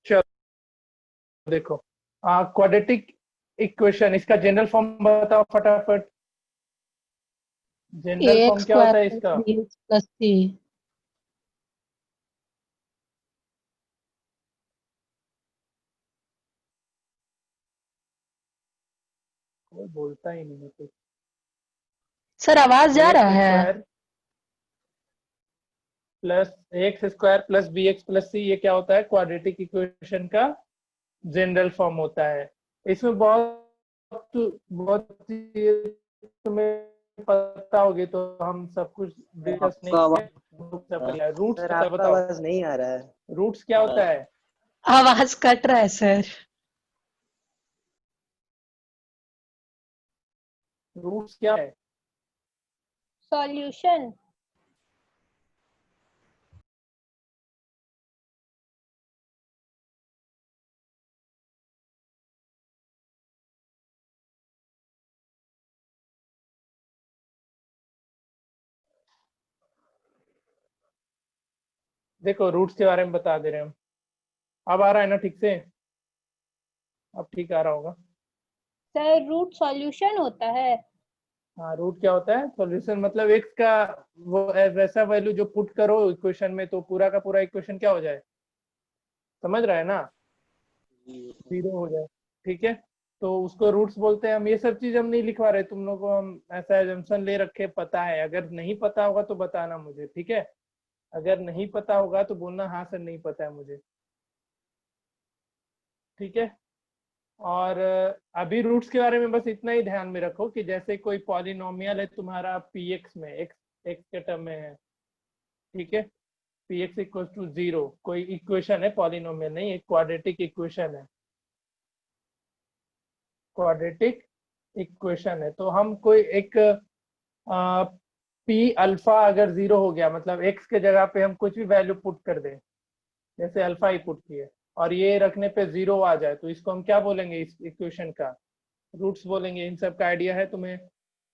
चलो देखो, quadratic equation, इसका जनरल फॉर्म बताओ फटाफट। जनरल ए फॉर्म एक्स क्या स्क्वायर होता है प्लस इसका? बी एक्स प्लस सी। कोई बोलता ही नहीं है कुछ। सर आवाज जा एक्स रहा है? Square plus x square plus b x plus c, ये क्या होता है? क्वाड्रेटिक इक्वेशन का जनरल फॉर्म होता है। इसमें बहुत बहुत चीजें तुम्हें पता होगी, तो हम सब कुछ डिस्कस नहीं आपका करेंगे। रूट्स सर क्या आपका बताओ, आवाज नहीं आ रहा है। रूट्स क्या होता है? आवाज कट रहा है सर। रूट्स क्या है? सॉल्यूशन। देखो, रूट्स के बारे में बता दे रहे हैं हम। अब आ रहा है ना ठीक से? अब ठीक आ रहा होगा। सर रूट सॉल्यूशन होता है। हाँ, रूट क्या होता है? सॉल्यूशन मतलब एक्स का वो वैसा वैल्यू जो पुट करो इक्वेशन में, तो पूरा का पूरा इक्वेशन क्या हो जाए? समझ रहा है ना? जीरो हो जाए। ठीक है, तो उसको रूट्स बोलते हैं हम। ये सब चीज हम नहीं लिखवा रहे तुम लोग को, हम ऐसा एजम्पशन ले रखे, पता है। अगर नहीं पता होगा तो बताना मुझे, ठीक है? अगर नहीं पता होगा तो बोलना हाँ सर नहीं पता है मुझे, ठीक है? और अभी रूट्स के बारे में बस इतना ही ध्यान में रखो कि जैसे कोई पॉलिनोमियल है तुम्हारा पी एक्स में, एक्स एक्स के टर्म में है, ठीक है? पी एक्स इक्वल टू 0 कोई इक्वेशन है, पॉलिनोमियल नहीं, एक क्वाड्रेटिक इक्वेशन है। क्वाड्रेटिक इक्वेशन है, तो हम कोई एक पी अल्फा अगर 0 हो गया, मतलब एक्स के जगह पे हम कुछ भी वैल्यू पुट कर दें, जैसे अल्फा ही पुट किए, और ये रखने पे 0 आ जाए, तो इसको हम क्या बोलेंगे? इस इक्वेशन का रूट्स बोलेंगे। इन सब का आइडिया है तुम्हें?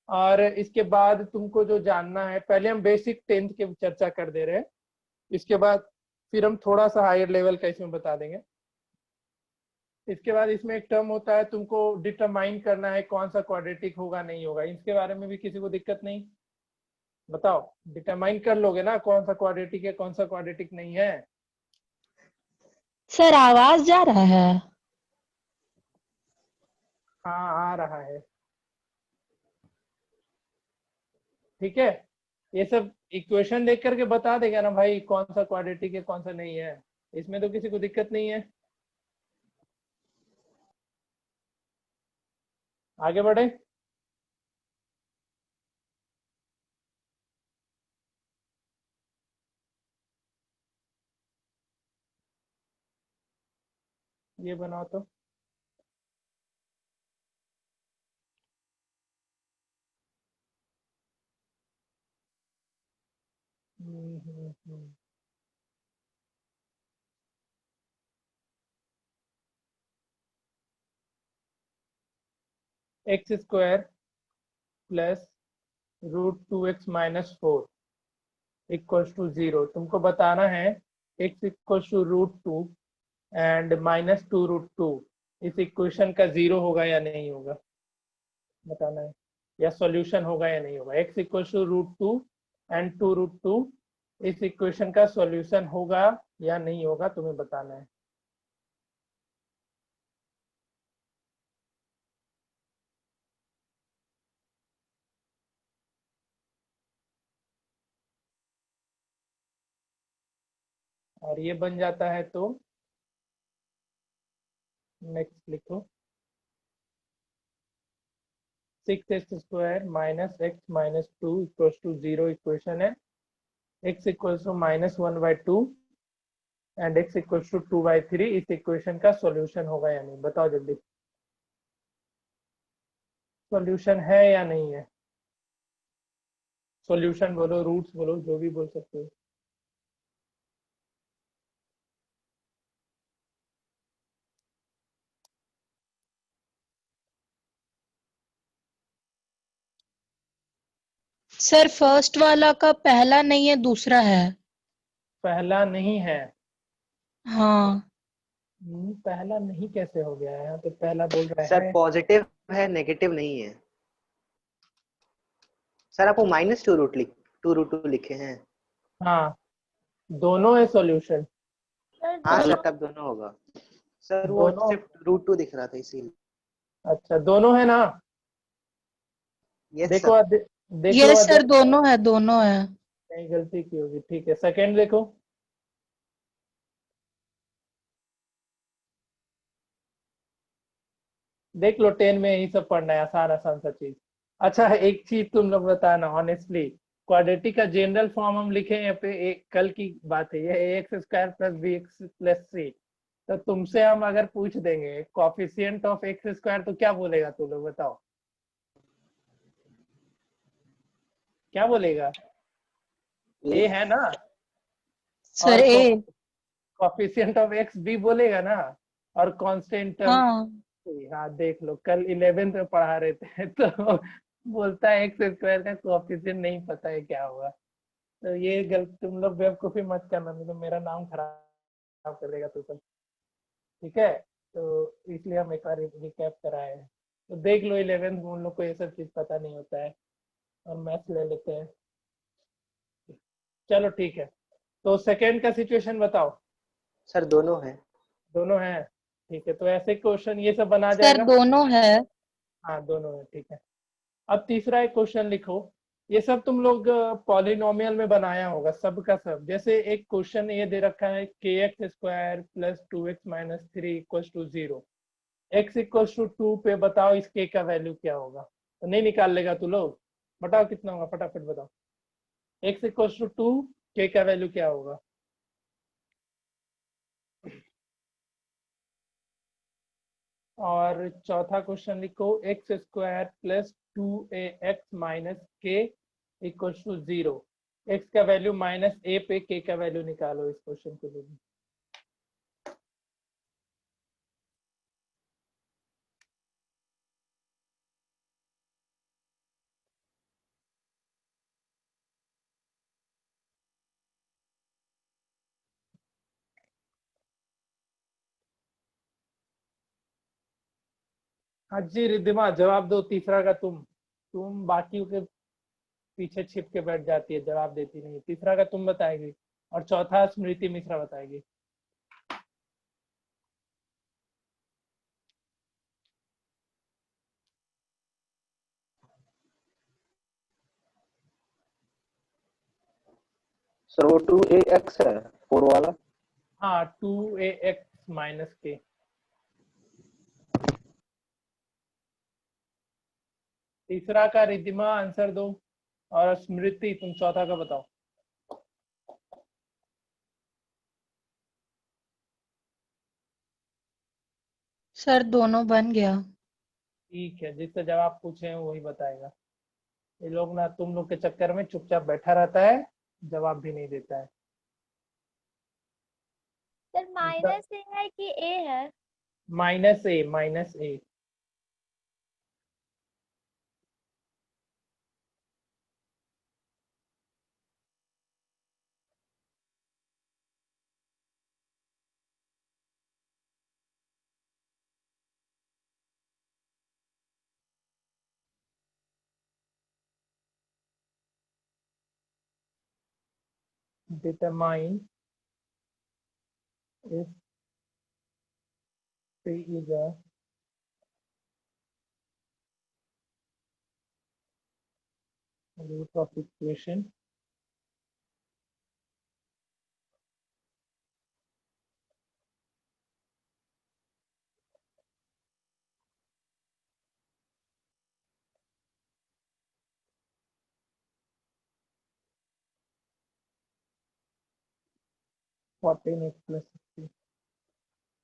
और इसके बाद तुमको जो जानना है, पहले हम बेसिक टेंथ की चर्चा कर दे रहे हैं, इसके बाद फिर हम थोड़ा सा हायर लेवल का इसमें बता देंगे। इसके बाद इसमें एक टर्म होता है, तुमको डिटरमाइन करना है कौन सा क्वाड्रेटिक होगा नहीं होगा। इसके बारे में भी किसी को दिक्कत नहीं? बताओ, डिटरमाइन कर लोगे ना कौन सा क्वाड्रेटिक है कौन सा क्वाड्रेटिक नहीं है? सर आवाज जा रहा है? हाँ, आ रहा है। ठीक है, ये सब इक्वेशन देख करके बता देगा ना भाई कौन सा क्वाड्रेटिक है कौन सा नहीं है। इसमें तो किसी को दिक्कत नहीं है। आगे बढ़े। ये बनाओ तो। हम्म। X square plus √2x - 4 equals to 0। तुमको बताना है x इक्वल्स टू √2 एंड -2√2 इस इक्वेशन का 0 होगा या नहीं होगा, बताना है। या सॉल्यूशन होगा या नहीं होगा। x इक्वल्स टू √2 एंड 2√2 इस इक्वेशन का सॉल्यूशन होगा या नहीं होगा, तुम्हें बताना है। और ये बन जाता है तो नेक्स्ट लिखो। 6x² - x - 2 equals to 0 equation है। x equals to -1/2 and x equals to 2/3 इस इक्वेशन का सॉल्यूशन होगा या नहीं, बताओ जल्दी। सॉल्यूशन है या नहीं है? सॉल्यूशन बोलो, रूट्स बोलो, जो भी बोल सकते हो। सर फर्स्ट वाला का पहला नहीं है, दूसरा है। पहला नहीं है? हाँ। पहला नहीं कैसे हो गया है? यहाँ तो पहला बोल रहा सर है। पॉजिटिव है, नेगेटिव नहीं है। सर आपको -2√2 लिखे हैं। हाँ, दोनों है सॉल्यूशन। सर हाँ दोनों सर तब दोनों होगा। सर वो दोनों। सिर्फ √2 दिख रहा था इसीलिए। अच्छा, दोनों है ना? यस देखो सर। देख लो यस सर, अध्यक्ष, दोनों है, दोनों है। कहीं गलती की होगी। ठीक है, सेकंड देखो। देख लो, 10 में यही सब पढ़ना है, आसान आसान सा चीज। अच्छा, एक चीज तुम लोग बताना ऑनेस्टली, क्वाड्रेटिक का जनरल फॉर्म हम लिखे हैं यहाँ पे, एक कल की बात है, ये ax² + bx + c। तो तुमसे हम अगर पूछ देंगे कोफिशिएंट ऑफ x² तो क्या बोलेगा तू लोग बताओ? क्या बोलेगा? ए है ना? सर और ए। कोफिशिएंट ऑफ x b बोलेगा ना? और कांस्टेंट। हाँ हाँ, देख लो, कल 11th में पढ़ा रहे थे तो बोलता है x² का कोफिशिएंट नहीं पता है क्या होगा। तो ये गलत, तुम लोग बेवकूफी मत करना, नहीं तो मेरा नाम खराब कर देगा तू सब। ठीक है, तो इसलिए हम एक बार रिकैप कराए हैं। तो देख लो, 11th में उन लोग को ये सब चीज पता नहीं होता है, और मैथ्स ले लेते हैं। चलो ठीक है, तो सेकंड का सिचुएशन बताओ। सर दोनों है। दोनों है, ठीक है, तो ऐसे क्वेश्चन ये सब बना सर, जाएगा। दोनों है। हाँ, दोनों है, ठीक है। अब तीसरा एक क्वेश्चन लिखो। ये सब तुम लोग पॉलिनोमियल में बनाया होगा सब का सब। जैसे एक क्वेश्चन ये दे रखा है kx² + 2x - 3 = 0। x = 2 पे बताओ इस k का वैल्यू क्या होगा? तो नहीं निकाल लेगा तू लोग? बताओ कितना होगा, फटाफट बताओ। x = 2, k का वैल्यू क्या होगा? और चौथा क्वेश्चन लिखो, x² + 2ax - k = 0। x का वैल्यू -a पे k का वैल्यू निकालो इस क्वेश्चन के लिए। हाँ जी रिद्धिमा, जवाब दो। तीसरा का तुम बाकियों के पीछे छिप के बैठ जाती है, जवाब देती नहीं। तीसरा का तुम बताएगी, और चौथा स्मृति मिश्रा बताएगी। सर वो 2ax है, 4 वाला। हाँ, 2ax - k। तीसरा का रिद्धिमा आंसर दो, और स्मृति तुम चौथा का बताओ। सर, दोनों बन गया। ठीक है, जिससे जवाब पूछे हैं वही बताएगा। ये लोग ना तुम लोग के चक्कर में चुपचाप बैठा रहता है, जवाब भी नहीं देता है। सर -a है कि a है? -a। Determine if P is a root of equation (14x + 16).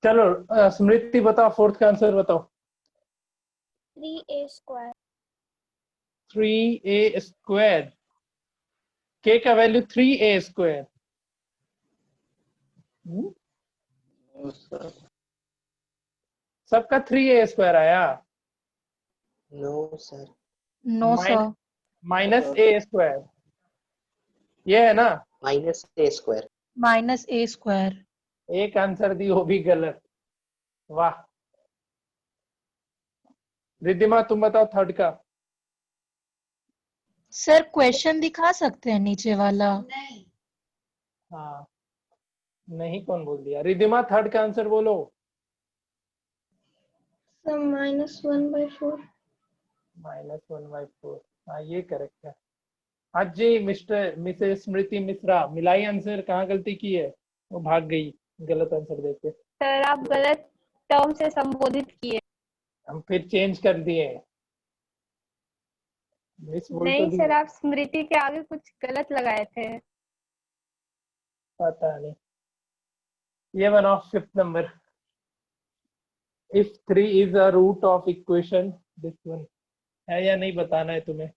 चलो स्मृति बताओ, फोर्थ का आंसर बताओ। 3a²। 3a²। k का वैल्यू 3a²। सबका 3a² आया। No sir. No sir. -a²। ये है ना? -a²। -a²। एक आंसर दी, वो भी गलत। वाह। रिद्धिमा तुम बताओ थर्ड का। सर क्वेश्चन दिखा सकते हैं नीचे वाला? हाँ, नहीं कौन बोल दिया? रिद्धिमा थर्ड का आंसर बोलो। सर -1/4। -1/4। हाँ ये करेक्ट है। हाँ जी, मिस्टर मिसेस स्मृति मिश्रा, मिलाई आंसर। कहाँ गलती की है? वो भाग गई गलत आंसर देके। सर आप गलत टर्म से संबोधित किए। हम फिर चेंज कर दिए। मिस बोल तो नहीं दी। सर, आप स्मृति के आगे कुछ गलत लगाए थे। पता नहीं। ये बनाओ fifth number. If 3 is a root of equation, this one है या नहीं बताना है तुम्हें।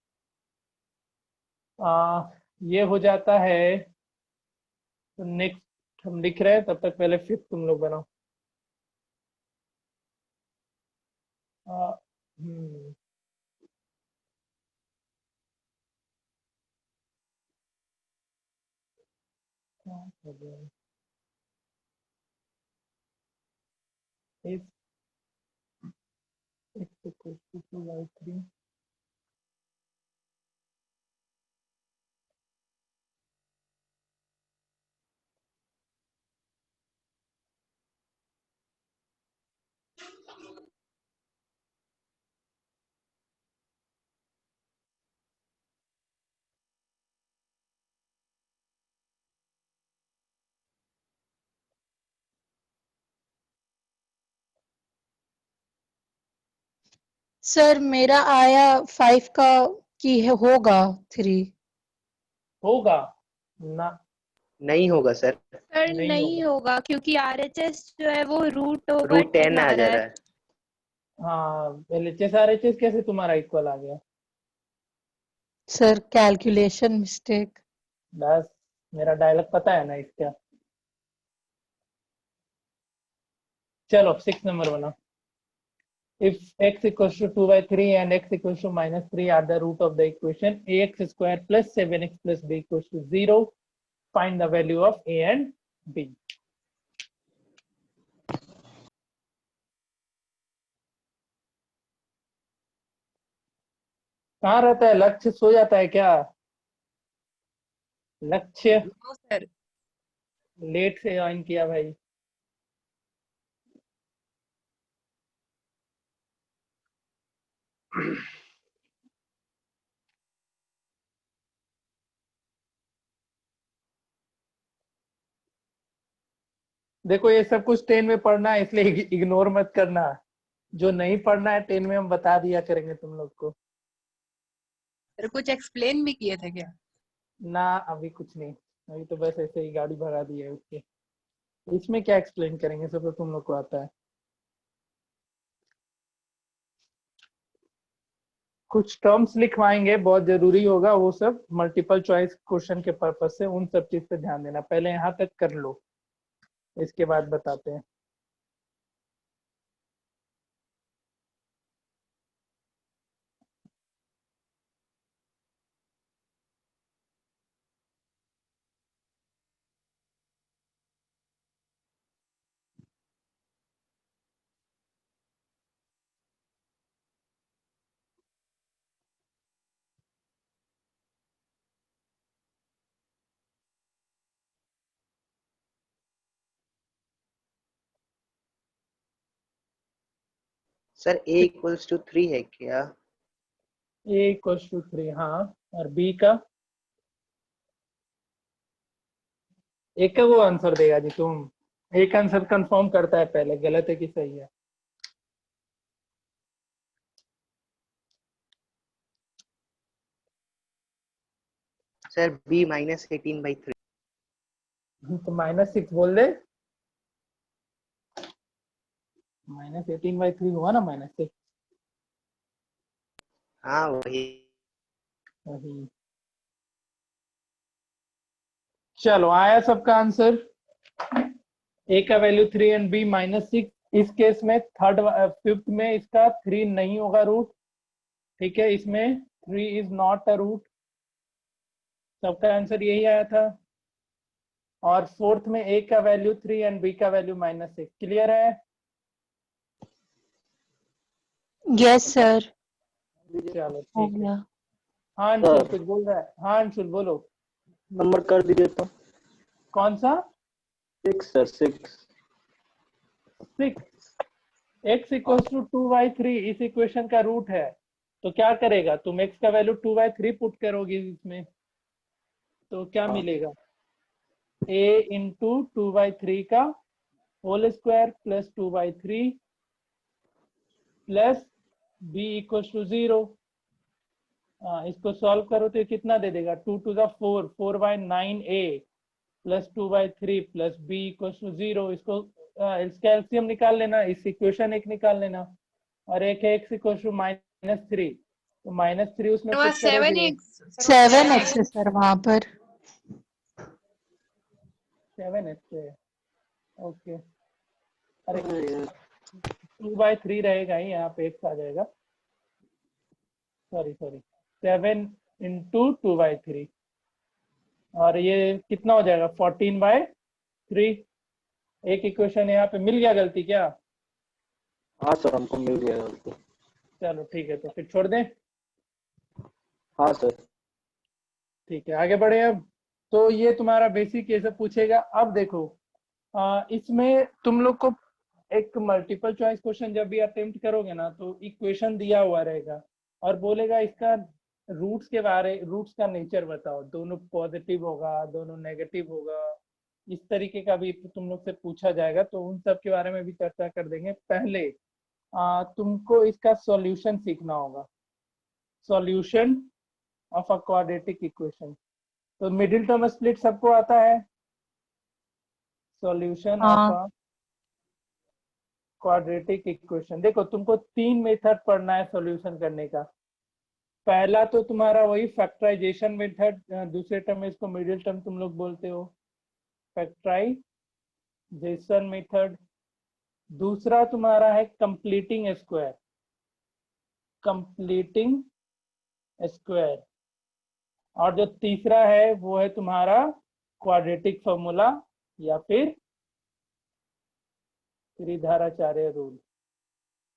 ये हो जाता है। तो नेक्स्ट हम लिख रहे हैं, तब तक पहले फिफ्थ तुम लोग बनाओ। आ, हम्म, क्या कर रहे हैं? If x equals to 2/3, sir मेरा आया 5 का की है, होगा 3। होगा ना? नहीं होगा सर। सर नहीं नहीं होगा। होगा, क्योंकि RHS जो है वो √10 √10 आ आ रहा जा रहा है। है। हाँ, LHS RHS कैसे तुम्हारा इक्वल आ गया? Sir calculation mistake. बस, मेरा डायलॉग पता है ना इसका। चलो 6 नंबर बना। If x equals to 2/3 and x equals to -3 are the root of the equation ax square plus 7x plus b equals to 0, find the value of a and b. कहाँ रहता है लक्ष्य? सो जाता है क्या लक्ष्य? No sir. लेट से join किया भाई। देखो ये सब कुछ 10 में पढ़ना है, इसलिए इग्नोर मत करना। जो नहीं पढ़ना है 10 में हम बता दिया करेंगे तुम लोग को। सर कुछ एक्सप्लेन भी किए थे क्या? ना, अभी कुछ नहीं। अभी तो बस ऐसे ही गाड़ी भगा दी है उसके। इसमें क्या एक्सप्लेन करेंगे, सब तो तुम लोग को आता है। कुछ टर्म्स लिखवाएंगे, बहुत जरूरी होगा वो सब, मल्टीपल चॉइस क्वेश्चन के पर्पज से। उन सब चीज पे ध्यान देना, पहले यहाँ तक कर लो, इसके बाद बताते हैं। सर a इक्वल्स टू 3 है क्या? a इक्वल्स टू 3, हाँ। और b का एक का वो आंसर देगा जी तुम। एक आंसर कंफर्म करता है पहले, गलत है कि सही है। Sir b -18/3। तो -6 बोल दे। -18/3 हुआ ना, -6 हाँ वही। वही। चलो आया सबका आंसर। ए का वैल्यू 3 एंड बी -6। इस केस में थर्ड फिफ्थ में इसका 3 नहीं होगा रूट। ठीक है, इसमें 3 इज नॉट अ रूट। सबका आंसर यही आया था। और फोर्थ में ए का वैल्यू 3 एंड बी का वैल्यू -6। क्लियर है? यस सर, चलो हो ठीक है। गया। हाँ अंशुल कुछ बोल रहा है। हाँ अंशुल बोलो। नंबर कर दीजिए तो। कौन सा? 6 सर, 6। 6। x इक्वल्स टू 2/3 इस इक्वेशन का रूट है, तो क्या करेगा तुम? x का वैल्यू 2/3 पुट करोगे इसमें, तो क्या हाँ। मिलेगा? a इंटू 2/3 का whole square plus 2/3 plus b equals to 0। इसको सॉल्व करो तो ये कितना दे देगा? 2 to the 4, 4/9a plus 2/3 plus b equals to 0। इसको इसका एलसीएम निकाल लेना, इस इक्वेशन एक निकाल लेना, और एक है x इक्वल्स टू -3, तो -3 उसमें वहाँ पुट करोगे। 7x है सर वहां पर। 7x है, ओके। अरे 2/3 रहेगा ही, यहाँ पे x आ जाएगा, सॉरी 7 इंटू 2/3, और ये कितना हो जाएगा? 14/3। एक इक्वेशन यहाँ पे मिल गया, गलती क्या? हाँ सर, हमको मिल गया गलती। चलो ठीक है, तो फिर छोड़ दें। हाँ सर। ठीक है आगे बढ़े अब। तो ये तुम्हारा बेसिक ये सब पूछेगा। अब देखो इसमें तुम लोग को एक मल्टीपल चॉइस क्वेश्चन जब भी अटेम्प्ट करोगे ना, तो इक्वेशन दिया हुआ रहेगा और बोलेगा इसका रूट्स के बारे, रूट्स का नेचर बताओ, दोनों पॉजिटिव होगा, दोनों नेगेटिव होगा, इस तरीके का भी तुम लोग से पूछा जाएगा। तो उन सब के बारे में भी चर्चा कर देंगे। पहले तुमको इसका सॉल्यूशन सीखना होगा, solution of a quadratic equation. तो मिडिल टर्म स्प्लिट सबको आता है, सॉल्यूशन ऑफ हाँ अ क्वाड्रेटिक इक्वेशन। देखो तुमको 3 मेथड पढ़ना है सॉल्यूशन करने का। पहला तो तुम्हारा वही फैक्टराइजेशन मेथड, दूसरे टर्म में इसको मिडिल टर्म तुम लोग बोलते हो, फैक्टराइजेशन मेथड। दूसरा तुम्हारा है कंप्लीटिंग स्क्वायर, कंप्लीटिंग स्क्वायर। और जो तीसरा है वो है तुम्हारा क्वाड्रेटिक फॉर्मूला या फिर त्रिधाराचार्य रूल।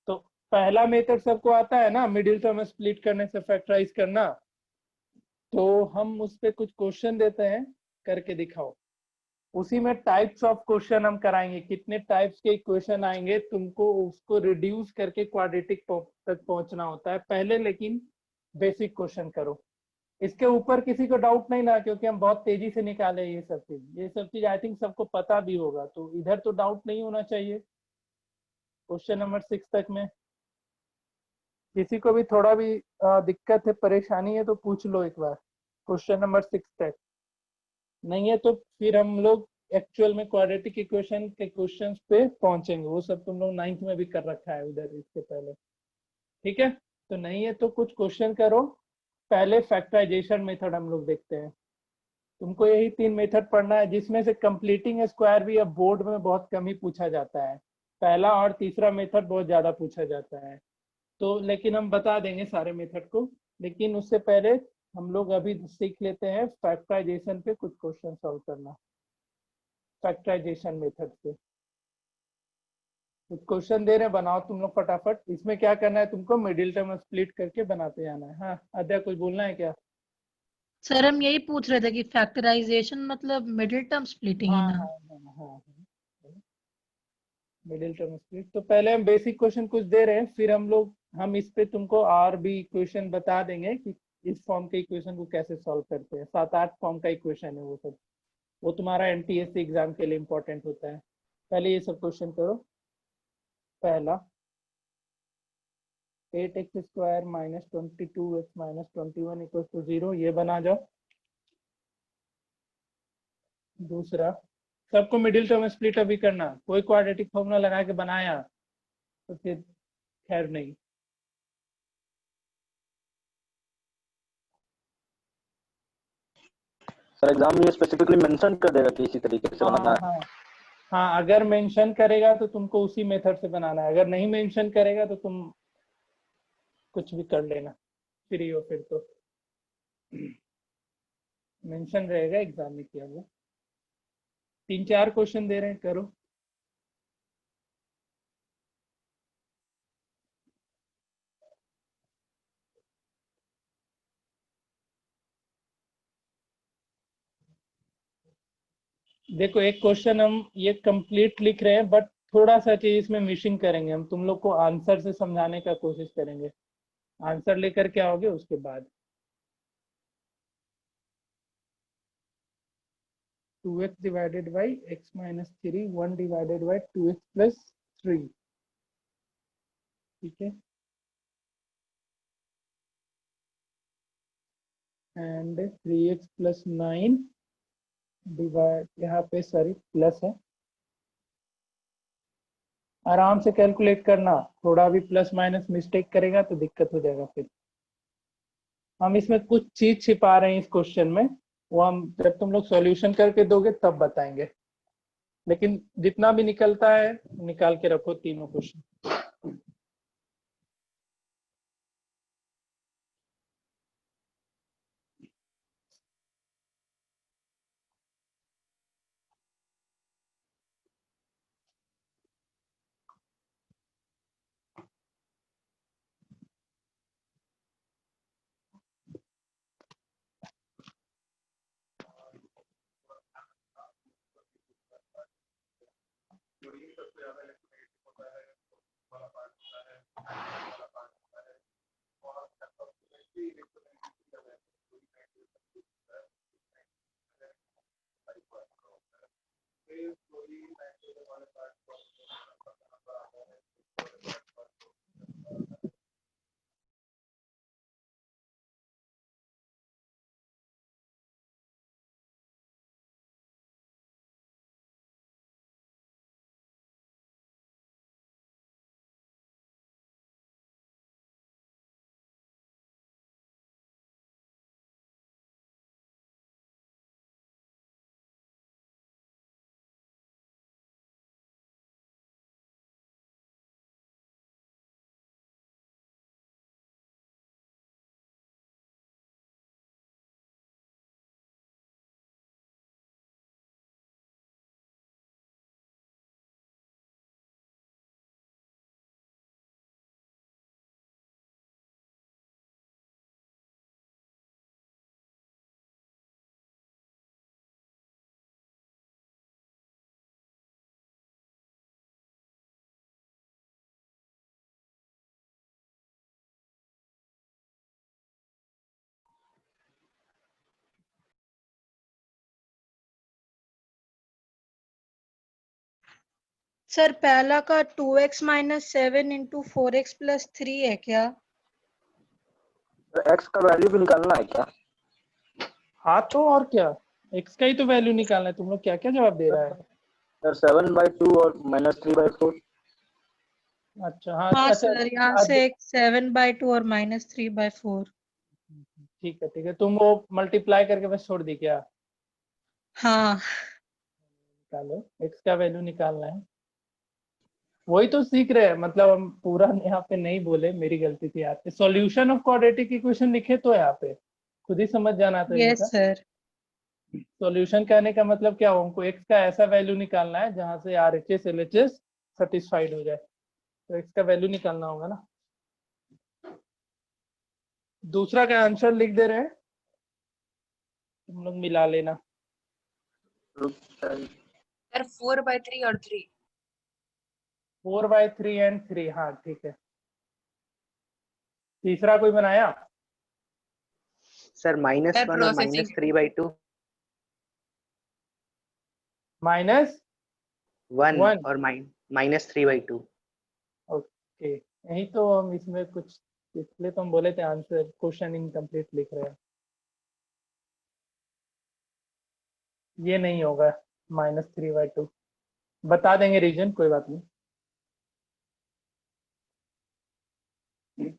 तो पहला मेथड सबको आता है ना, मिडिल टर्म स्प्लिट करने से फैक्टराइज करना। तो हम उस पे कुछ क्वेश्चन देते हैं, करके दिखाओ। उसी में टाइप्स ऑफ क्वेश्चन हम कराएंगे, कितने टाइप्स के इक्वेशन आएंगे, तुमको उसको रिड्यूस करके क्वाड्रेटिक तक पहुंचना होता है पहले। लेकिन बेसिक क्वेश्चन करो, इसके ऊपर किसी को डाउट नहीं ना, क्योंकि हम बहुत तेजी से निकाले ये सब चीज। ये सब चीज आई थिंक सबको पता भी होगा, तो इधर तो डाउट नहीं होना चाहिए। क्वेश्चन नंबर 6 तक में किसी को भी थोड़ा भी दिक्कत है, परेशानी है तो पूछ लो एक बार, क्वेश्चन नंबर 6 तक। नहीं है तो फिर हम लोग एक्चुअल में क्वाड्रेटिक इक्वेशन के क्वेश्चंस पे पहुंचेंगे। वो सब तुम लोग 9th में भी कर रखा है उधर इसके पहले, ठीक है। तो नहीं है तो कुछ क्वेश्चन करो। पहले फैक्टराइजेशन मेथड हम लोग देखते हैं। तुमको यही 3 मेथड पढ़ना है, जिसमें से कंप्लीटिंग स्क्वायर भी अब बोर्ड में बहुत कम ही पूछा जाता है। पहला और तीसरा मेथड बहुत ज्यादा पूछा जाता है, तो लेकिन हम बता देंगे सारे मेथड को। लेकिन उससे पहले हम लोग अभी सीख लेते हैं फैक्टराइजेशन पे कुछ क्वेश्चन सॉल्व करना। फैक्टराइजेशन मेथड से कुछ क्वेश्चन दे रहे हैं, बनाओ तुम लोग फटाफट। इसमें क्या करना है, तुमको मिडिल टर्म स्प्लिट करके बनाते जाना है। हाँ अद्या कुछ बोलना है क्या? सर, हम यही पूछ रहे थे कि फैक्टराइजेशन मतलब मिडिल टर्म स्प्लिटिंग ही हाँ ना। हाँ हाँ हाँ, मिडिल टर्म स्प्लिट। तो पहले हम बेसिक क्वेश्चन कुछ दे रहे हैं, फिर हम इस पे तुमको और भी इक्वेशन बता देंगे कि इस फॉर्म के इक्वेशन को कैसे सॉल्व करते हैं। 7-8 फॉर्म का इक्वेशन है वो सब, वो तुम्हारा एनटीएससी एग्जाम के लिए इंपॉर्टेंट होता है। पहले ये सब क्वेश्चन करो। पहला 8x² minus 22x minus 21 equal to 0, ये बना जाओ। दूसरा, सबको मिडिल टर्म स्प्लिट अभी करना, कोई क्वाड्रेटिक फॉर्मूला लगा के बनाया तो फिर खैर नहीं। सर एग्जाम में स्पेसिफिकली मेंशन कर देगा कि इसी तरीके से बनाना हाँ है। हाँ हाँ, अगर मेंशन करेगा तो तुमको उसी मेथड से बनाना है, अगर नहीं मेंशन करेगा तो तुम कुछ भी कर लेना, फ्री हो फिर तो। मेंशन रहेगा एग्जाम में किया हुआ। 3-4 क्वेश्चन दे रहे हैं, करो। देखो एक क्वेश्चन हम ये कंप्लीट लिख रहे हैं, बट थोड़ा सा चीज इसमें मिसिंग करेंगे हम, तुम लोग को आंसर से समझाने का कोशिश करेंगे। आंसर लेकर के आओगे उसके बाद। 2x divided by x minus 3, 1 divided by 2x plus 3। ठीक है, एंड 3x प्लस 9 डिवाइड, यहाँ पे सॉरी प्लस है, आराम से कैलकुलेट करना, थोड़ा भी प्लस माइनस मिस्टेक करेगा तो दिक्कत हो जाएगा फिर। हम इसमें कुछ चीज छिपा रहे हैं इस क्वेश्चन में, वो हम जब तुम लोग सॉल्यूशन करके दोगे तब बताएंगे, लेकिन जितना भी निकलता है निकाल के रखो तीनों क्वेश्चन। सर पहला का 2x minus 7 into 4x plus 3 है क्या? एक्स का वैल्यू भी निकालना है क्या? हाँ तो और क्या, x का ही तो वैल्यू निकालना है। तुम लोग क्या क्या जवाब दे रहा है? सर 7/2 और -3/4। अच्छा हाँ हाँ अच्छा। सर, यहाँ आज- से 7/2 और -3/4। ठीक है, तुम वो मल्टीप्लाई करके बस छोड़ दी क्या? हाँ निकालो, x का वैल्यू निकालना है, वही तो सीख रहे हैं। मतलब हम पूरा यहाँ पे नहीं बोले, मेरी गलती थी यहाँ पे। सॉल्यूशन ऑफ क्वाड्रेटिक इक्वेशन लिखे तो यहाँ पे खुद ही समझ जाना था यस इनका। सर। सॉल्यूशन कहने का मतलब क्या हो, हमको x का ऐसा वैल्यू निकालना है जहां से RHS LHS सेटिस्फाइड हो जाए, तो x का वैल्यू निकालना होगा ना। दूसरा का आंसर लिख दे रहे हैं, तुम लोग मिला लेना। सर 4/3 और 3। 4/3 एंड 3, हाँ ठीक है। तीसरा कोई बनाया? सर -1 सर और प्रोसेसिंग। -3/2। -1। 1 और -3/2। ओके, यही तो हम इसमें कुछ, इसलिए तो हम बोले थे आंसर क्वेश्चन इनकम्प्लीट लिख रहे हैं। ये नहीं होगा -3/2, बता देंगे रीजन, कोई बात नहीं।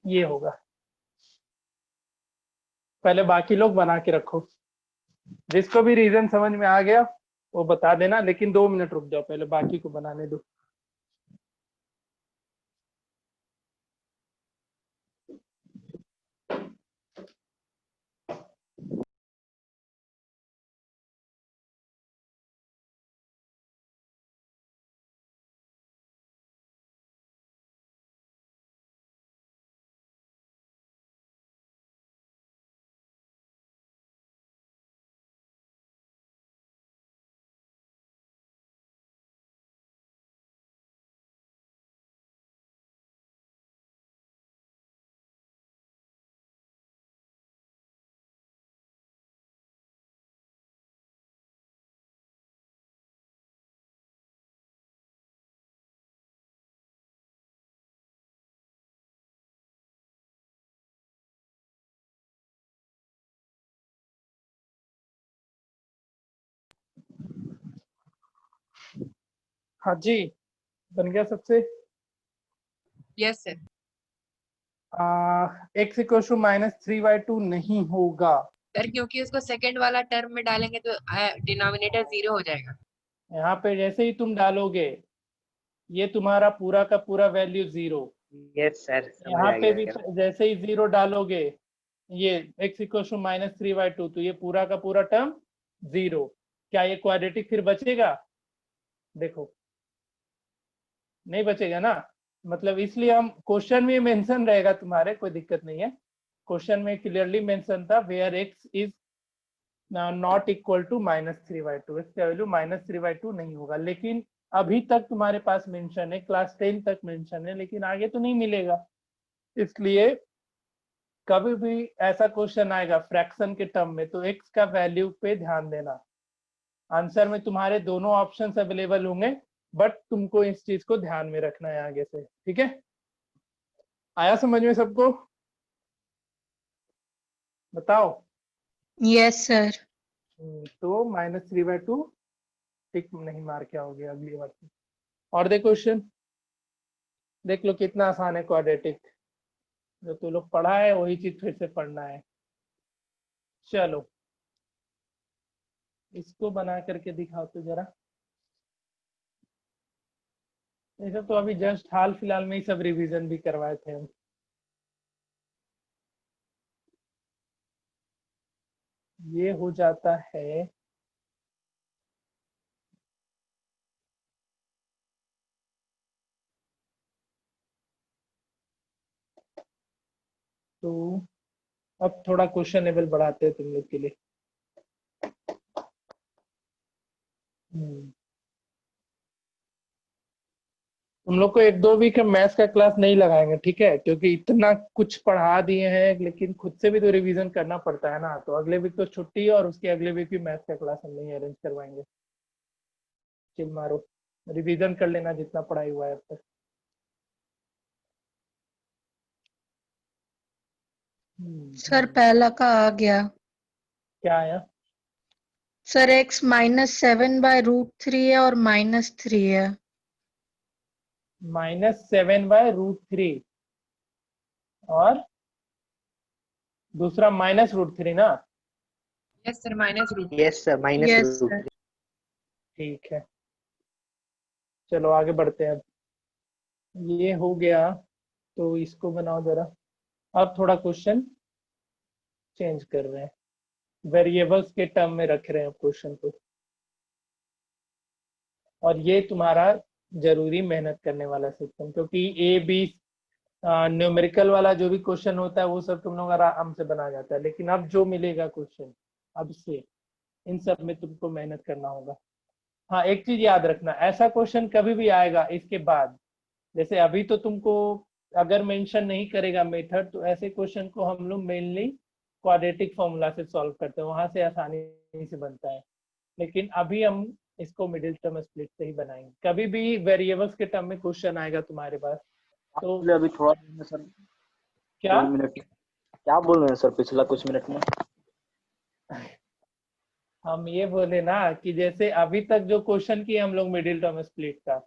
ये होगा, पहले बाकी लोग बना के रखो, जिसको भी रीजन समझ में आ गया वो बता देना, लेकिन 2 मिनट रुक जाओ, पहले बाकी को बनाने दो। हाँ जी, बन गया सबसे। Yes sir. x equal to -3/2 नहीं होगा। सर क्योंकि उसको सेकंड वाला टर्म में डालेंगे तो डिनोमिनेटर 0 हो जाएगा। यहाँ पे जैसे ही तुम डालोगे ये तुम्हारा पूरा का पूरा वैल्यू 0। यस सर, समझ यहाँ आ पे गया भी क्या। जैसे ही 0 डालोगे ये x इक्वल टू -3/2, तो ये पूरा का पूरा टर्म 0। क्या ये क्वाड्रेटिक फिर बचेगा? देखो नहीं बचेगा ना, मतलब इसलिए हम क्वेश्चन में मेंशन रहेगा तुम्हारे, कोई दिक्कत नहीं है। क्वेश्चन में क्लियरली मेंशन था where x is not equal to -3/2, x का वैल्यू -3/2 नहीं होगा। लेकिन अभी तक तुम्हारे पास मेंशन है, क्लास 10 तक मेंशन है, लेकिन आगे तो नहीं मिलेगा। इसलिए कभी भी ऐसा क्वेश्चन आएगा फ्रैक्शन के टर्म में तो x का वैल्यू पे ध्यान देना। आंसर में तुम्हारे दोनों ऑप्शंस अवेलेबल होंगे, बट तुमको इस चीज को ध्यान में रखना है आगे से, ठीक है। आया समझ में सबको? बताओ। Yes sir. तो -3/2 टिक नहीं मार के आओगे अगली बार से। और देखो क्वेश्चन देख लो कितना आसान है क्वाड्रेटिक। जो तू लोग पढ़ा है वही चीज फिर से पढ़ना है। चलो इसको बना करके दिखाओ तो जरा। ये सब तो अभी जस्ट हाल फिलहाल में ही सब रिवीजन भी करवाए थे हम। ये हो जाता है तो अब थोड़ा क्वेश्चन लेवल बढ़ाते हैं तुम लोग के लिए। तुम लोग को 1-2 वीक हम मैथ्स का क्लास नहीं लगाएंगे, ठीक है, क्योंकि इतना कुछ पढ़ा दिए हैं, लेकिन खुद से भी तो रिवीजन करना पड़ता है ना। तो अगले वीक तो छुट्टी है और उसके अगले वीक भी मैथ्स का क्लास हम नहीं अरेंज करवाएंगे। चिल मारो, रिवीजन कर लेना जितना पढ़ाई हुआ है अब तक। सर पहला का आ गया। क्या आया? सर x -7/√3 है और -3 है। -7/√3 और दूसरा -√3 ना। Yes sir, -√3। Yes sir, yes -√3। Sir. ठीक है, चलो आगे बढ़ते हैं। अब ये हो गया तो इसको बनाओ जरा। अब थोड़ा क्वेश्चन चेंज कर रहे हैं, वेरिएबल्स के टर्म में रख रहे हैं क्वेश्चन को। और ये तुम्हारा जरूरी मेहनत करने वाला सिस्टम, क्योंकि ए बी न्यूमेरिकल वाला जो भी क्वेश्चन होता है वो सब तुम लोग आराम से बना जाता है, लेकिन अब जो मिलेगा क्वेश्चन अब से इन सब में तुमको मेहनत करना होगा। हाँ एक चीज याद रखना, ऐसा क्वेश्चन कभी भी आएगा इसके बाद, जैसे अभी तो तुमको अगर मेंशन नहीं करेगा मेथड, तो ऐसे क्वेश्चन को हम लोग मेनली क्वाड्रेटिक फॉर्मूला से सॉल्व करते हैं, वहां से आसानी से बनता है। लेकिन अभी हम इसको मिडिल टर्म स्प्लिट से ही बनाएंगे। कभी भी वेरिएबल्स के टर्म में क्वेश्चन आएगा तुम्हारे पास तो अभी थोड़ा सर क्या 2 मिनट क्या बोल रहे हैं सर पिछला कुछ मिनट में। हम ये बोले ना कि जैसे अभी तक जो क्वेश्चन किए हम लोग मिडिल टर्म स्प्लिट का,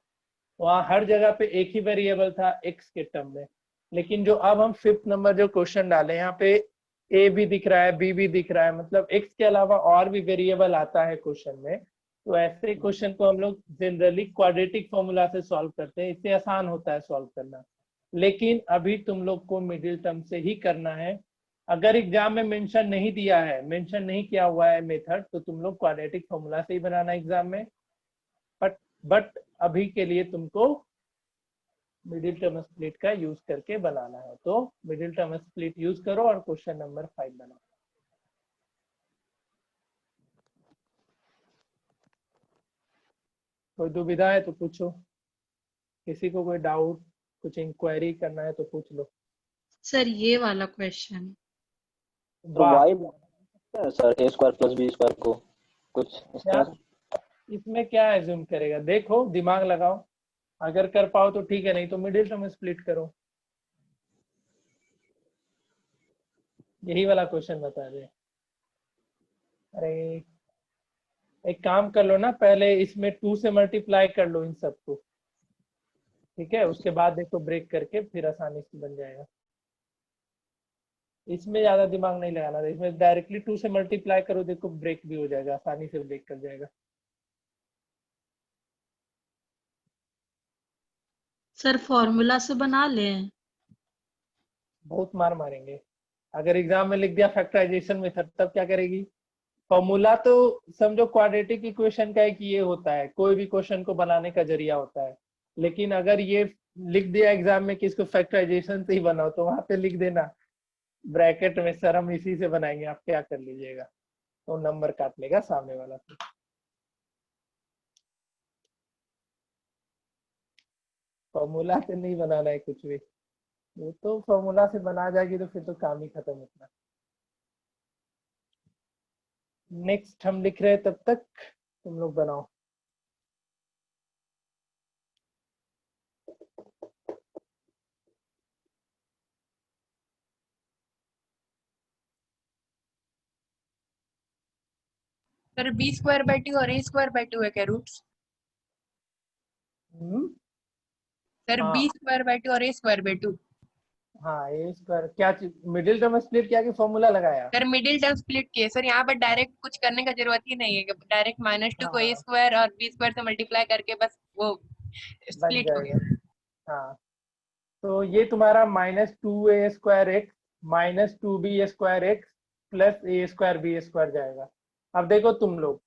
वहाँ हर जगह पे एक ही वेरिएबल था एक्स के टर्म में। लेकिन जो अब हम 5th नंबर जो क्वेश्चन डाले, यहाँ पे ए भी दिख रहा है, बी भी दिख रहा है, मतलब एक्स के अलावा और भी वेरिएबल आता है क्वेश्चन में। तो ऐसे क्वेश्चन को हम लोग जनरली क्वाड्रेटिक फॉर्मूला से सॉल्व करते हैं, इससे आसान होता है सॉल्व करना। लेकिन अभी तुम लोग को मिडिल टर्म से ही करना है। अगर एग्जाम में मेंशन नहीं दिया है, मेंशन नहीं किया हुआ है मेथड, तो तुम लोग क्वाड्रेटिक फॉर्मूला से ही बनाना एग्जाम में। बट अभी के लिए तुमको मिडिल टर्म स्प्लिट का यूज करके बनाना है, तो मिडिल टर्म स्प्लिट यूज करो और क्वेश्चन नंबर 5 बनाओ। कोई दुविधा है तो पूछो, किसी को कोई डाउट कुछ इंक्वायरी करना है तो पूछ लो। सर ये वाला क्वेश्चन। तो वाह, वाई सर a² + b² को कुछ इस क्या तरह। इसमें क्या एज्यूम करेगा? देखो दिमाग लगाओ, अगर कर पाओ तो ठीक है, नहीं तो मिडिल टर्म स्प्लिट करो। यही वाला क्वेश्चन बता दे। अरे एक काम कर लो ना, पहले इसमें 2 से मल्टीप्लाई कर लो इन सबको, ठीक है, उसके बाद देखो ब्रेक करके फिर आसानी से बन जाएगा। इसमें ज्यादा दिमाग नहीं लगाना था, इसमें डायरेक्टली 2 से मल्टीप्लाई करो, देखो ब्रेक भी हो जाएगा, आसानी से ब्रेक कर जाएगा। सर फॉर्मूला से बना लें। बहुत मार मारेंगे अगर एग्जाम में लिख दिया फैक्टराइजेशन मेथड, तब क्या करेगी? फॉर्मूला तो समझो क्वाड्रेटिक इक्वेशन का एक ये होता है, कोई भी क्वेश्चन को बनाने का जरिया होता है, लेकिन अगर ये लिख दिया एग्जाम में कि इसको फैक्टराइजेशन से ही बनाओ, तो वहां पे लिख देना ब्रैकेट में सर हम इसी से बनाएंगे, आप क्या कर लीजिएगा, तो नंबर काट लेगा सामने वाला। फॉर्मूला से नहीं बनाना है कुछ भी, वो तो फॉर्मूला से बना जाएगी तो फिर तो काम ही खत्म होता। नेक्स्ट हम लिख रहे हैं, तब तक तुम लोग बनाओ। सर बी स्क्वायर बाय 2 और ए स्क्वायर बाय 2 है क्या रूट्स? सर हाँ। बी स्क्वायर बाय 2 और ए स्क्वायर बाय 2। हाँ ए स्क्वायर क्या चीज, मिडिल टर्म स्प्लिट किया कि फॉर्मूला लगाया? सर मिडिल टर्म स्प्लिट किए सर, यहाँ पर डायरेक्ट कुछ करने का जरूरत ही नहीं है, डायरेक्ट -2 को ए हाँ स्क्वायर और बी स्क्वायर से मल्टीप्लाई करके बस वो बन स्प्लिट हो जाएगा। गया। हाँ तो ये तुम्हारा -2a square x -2b square x plus a square B square जाएगा। अब देखो तुम लोग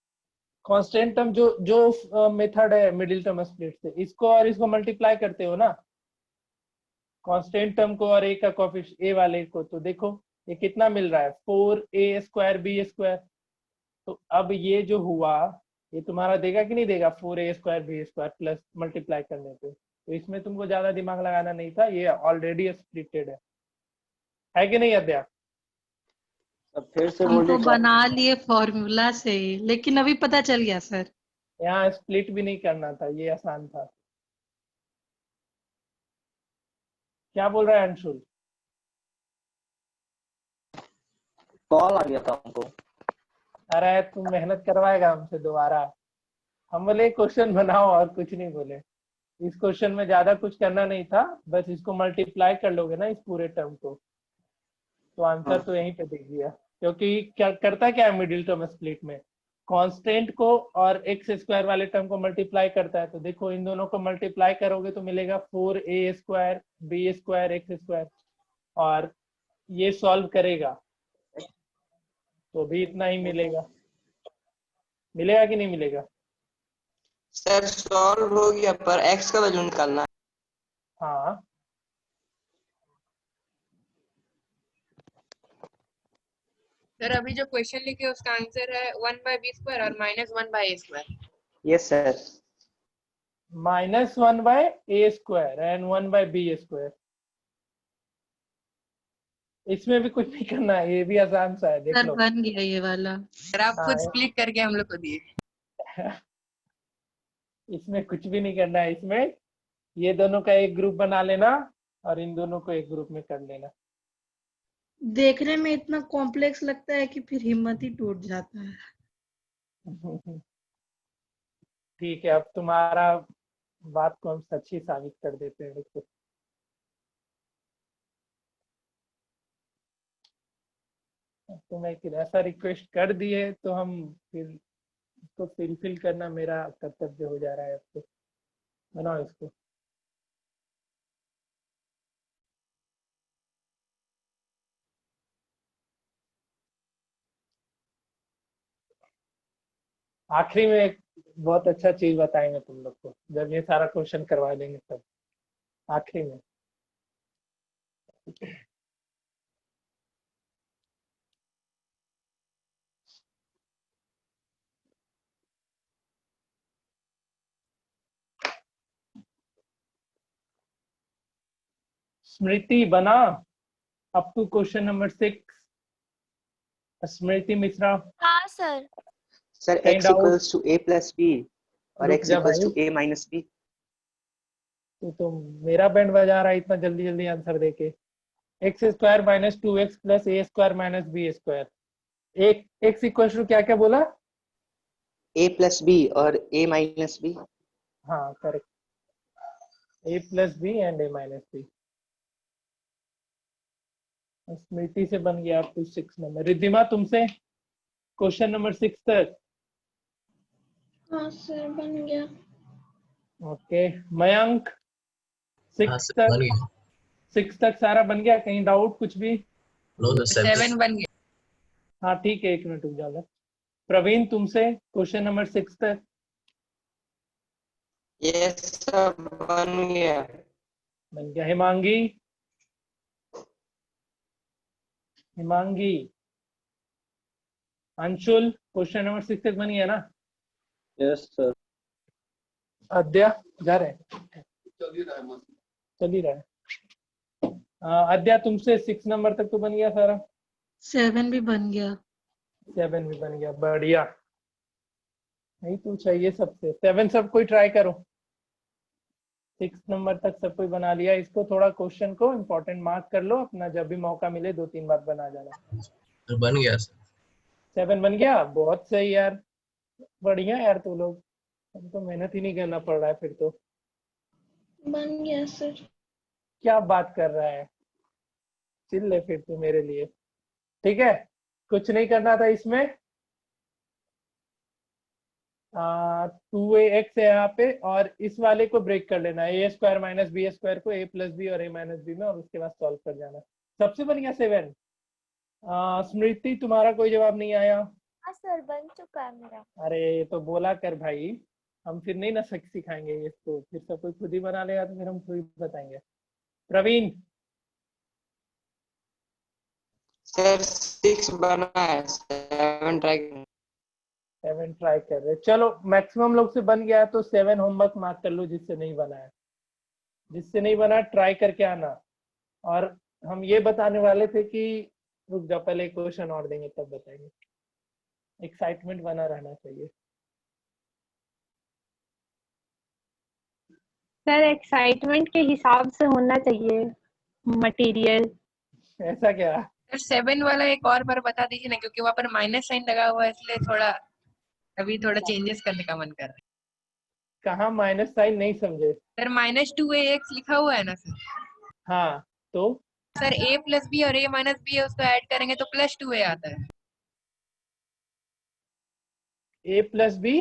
कांस्टेंट टर्म जो जो मेथड है मिडिल टर्म स्प्लिट से, इसको और इसको मल्टीप्लाई करते हो ना, कांस्टेंट टर्म को और ए का कोएफिशिएंट ए वाले को, तो देखो ये कितना मिल रहा है 4a स्क्वायर बी स्क्वायर। तो अब ये जो हुआ ये तुम्हारा देगा कि नहीं देगा 4a square B square plus multiply करने पे, तो इसमें तुमको ज्यादा दिमाग लगाना नहीं था, ये ऑलरेडी स्प्लिटेड है कि नहीं अध्याप? अब फिर से हम तो बोलिए। बना लिए फॉर्मूला से, लेकिन अभी पता चल गया सर। यहाँ स्प्लिट भी नहीं करना था, ये आसान था। क्या बोल रहा है अंशुल? कॉल आ गया था हमको। अरे तुम मेहनत करवाएगा हमसे दोबारा, हम बोले क्वेश्चन बनाओ और कुछ नहीं बोले। इस क्वेश्चन में ज्यादा कुछ करना नहीं था, बस इसको मल्टीप्लाई कर लोगे ना इस पूरे टर्म को, तो आंसर तो यहीं पे दिख गया। क्योंकि क्या करता क्या है मिडिल टर्म स्प्लिट में, कांस्टेंट को और एक्स स्क्वायर वाले टर्म को मल्टीप्लाई करता है। तो देखो इन दोनों को मल्टीप्लाई करोगे तो मिलेगा 4a square B square X square, और ये सॉल्व करेगा तो भी इतना ही मिलेगा। मिलेगा कि नहीं मिलेगा? सर सॉल्व हो गया, पर एक्स का वैल्यू निकालना है। हाँ सर अभी जो क्वेश्चन लिखे उसका आंसर है 1/b स्क्वायर और -1/a square. Yes sir. -1/a square and 1/b square. इसमें भी कुछ नहीं करना है, ये भी आसान सा है, देख सर लो। बन गया ये वाला। सर आप खुद हाँ स्प्लिट करके हम लोग को दिए। इसमें कुछ भी नहीं करना है, इसमें ये दोनों का एक ग्रुप बना लेना और इन दोनों को एक ग्रुप में कर लेना। देखने में इतना कॉम्प्लेक्स लगता है कि फिर हिम्मत ही टूट जाता है। ठीक है, अब तुम्हारा बात को हम सच्ची साबित कर देते हैं। देखो तुम एक ऐसा रिक्वेस्ट कर दिए तो हम फिर इसको फिल करना मेरा कर्तव्य हो जा रहा है। अब तो बनाओ इसको। आखिरी में एक बहुत अच्छा चीज बताएंगे तुम लोग को, जब ये सारा क्वेश्चन करवा देंगे तब आखिरी में। स्मृति बना up to question number 6। Smriti Mishra. हाँ सर। सर कहीं x doubt? Equals to a plus b और रुक x जा इक्वल्स भाई, टू a माइनस b। तो मेरा बैंड बजा रहा है इतना जल्दी जल्दी आंसर देके। X square -2x plus a square minus B square. एक एक्स इक्वल टू क्या क्या बोला? ए प्लस बी और ए माइनस बी। हाँ correct, a plus b and a minus b. स्मृति से बन गया आप 6 नंबर। रिद्धिमा तुमसे क्वेश्चन नंबर 6 तक। हाँ सर बन गया। ओके मयंक 6 तक, 6 तक सारा बन गया? कहीं डाउट कुछ भी? 7 बन गया। हाँ ठीक है, 1 मिनट रुक जाओ। प्रवीण तुमसे क्वेश्चन नंबर 6 तक। यस सर बन गया। बन गया। हिमांगी, हिमांगी, अंशुल क्वेश्चन नंबर 6 तक बन गया ना? Yes sir. अद्या जा रहे हैं? चल ही रहा है। अद्या तुमसे 6 नंबर तक तो बन गया सारा? 7 भी बन गया। 7 भी बन गया, बढ़िया। नहीं तो चाहिए सबसे 7 सब कोई ट्राई करो। 6 नंबर तक सब कोई बना लिया। इसको थोड़ा क्वेश्चन को इम्पोर्टेंट मार्क कर लो अपना, जब भी मौका मिले 2-3 बार बना जाना। तो बन गया सर। 7 बन गया, बहुत सही यार, बढ़िया यार। तो लोग हमको मेहनत ही नहीं करना पड़ रहा है फिर तो। बन गया सर। क्या बात कर रहा है, चिल ले फिर तो मेरे लिए। ठीक है, कुछ नहीं करना था इसमें। 2ax है यहाँ पे, और इस वाले को ब्रेक कर लेना है, a square minus B square को a प्लस बी और a माइनस बी में, और उसके बाद सॉल्व कर जाना। सबसे बन गया 7। स्मृति तुम्हारा कोई जवाब नहीं आया? हाँ सर बन चुका है मेरा। अरे ये तो बोला कर भाई, हम फिर नहीं ना सिखाएंगे इसको, फिर सब कोई खुद ही बना लेगा तो फिर हम खुद ही बताएंगे। प्रवीण सर 6 बना है, 7 ट्राई। 7 ट्राई कर रहे, चलो मैक्सिमम लोग से बन गया है तो 7 होमवर्क मार्क कर लो जिससे नहीं बना है। जिससे नहीं बना ट्राई करके आना। और हम ये बताने वाले थे कि रुक जाओ, पहले क्वेश्चन और देंगे तब बताएंगे। एक्साइटमेंट बना रहना चाहिए। सर एक्साइटमेंट के हिसाब से होना चाहिए मटेरियल। ऐसा क्या? सर 7 वाला एक और बार बता दीजिए ना, क्योंकि वहाँ पर माइनस साइन लगा हुआ है, इसलिए थोड़ा अभी थोड़ा चेंजेस करने का मन कर रहा है। कहाँ माइनस साइन, नहीं समझे? सर -2ax लिखा हुआ है ना सर? हाँ तो सर a प्लस बी और a माइनस बी है, उसको ऐड करेंगे तो +2a आता है। a प्लस बी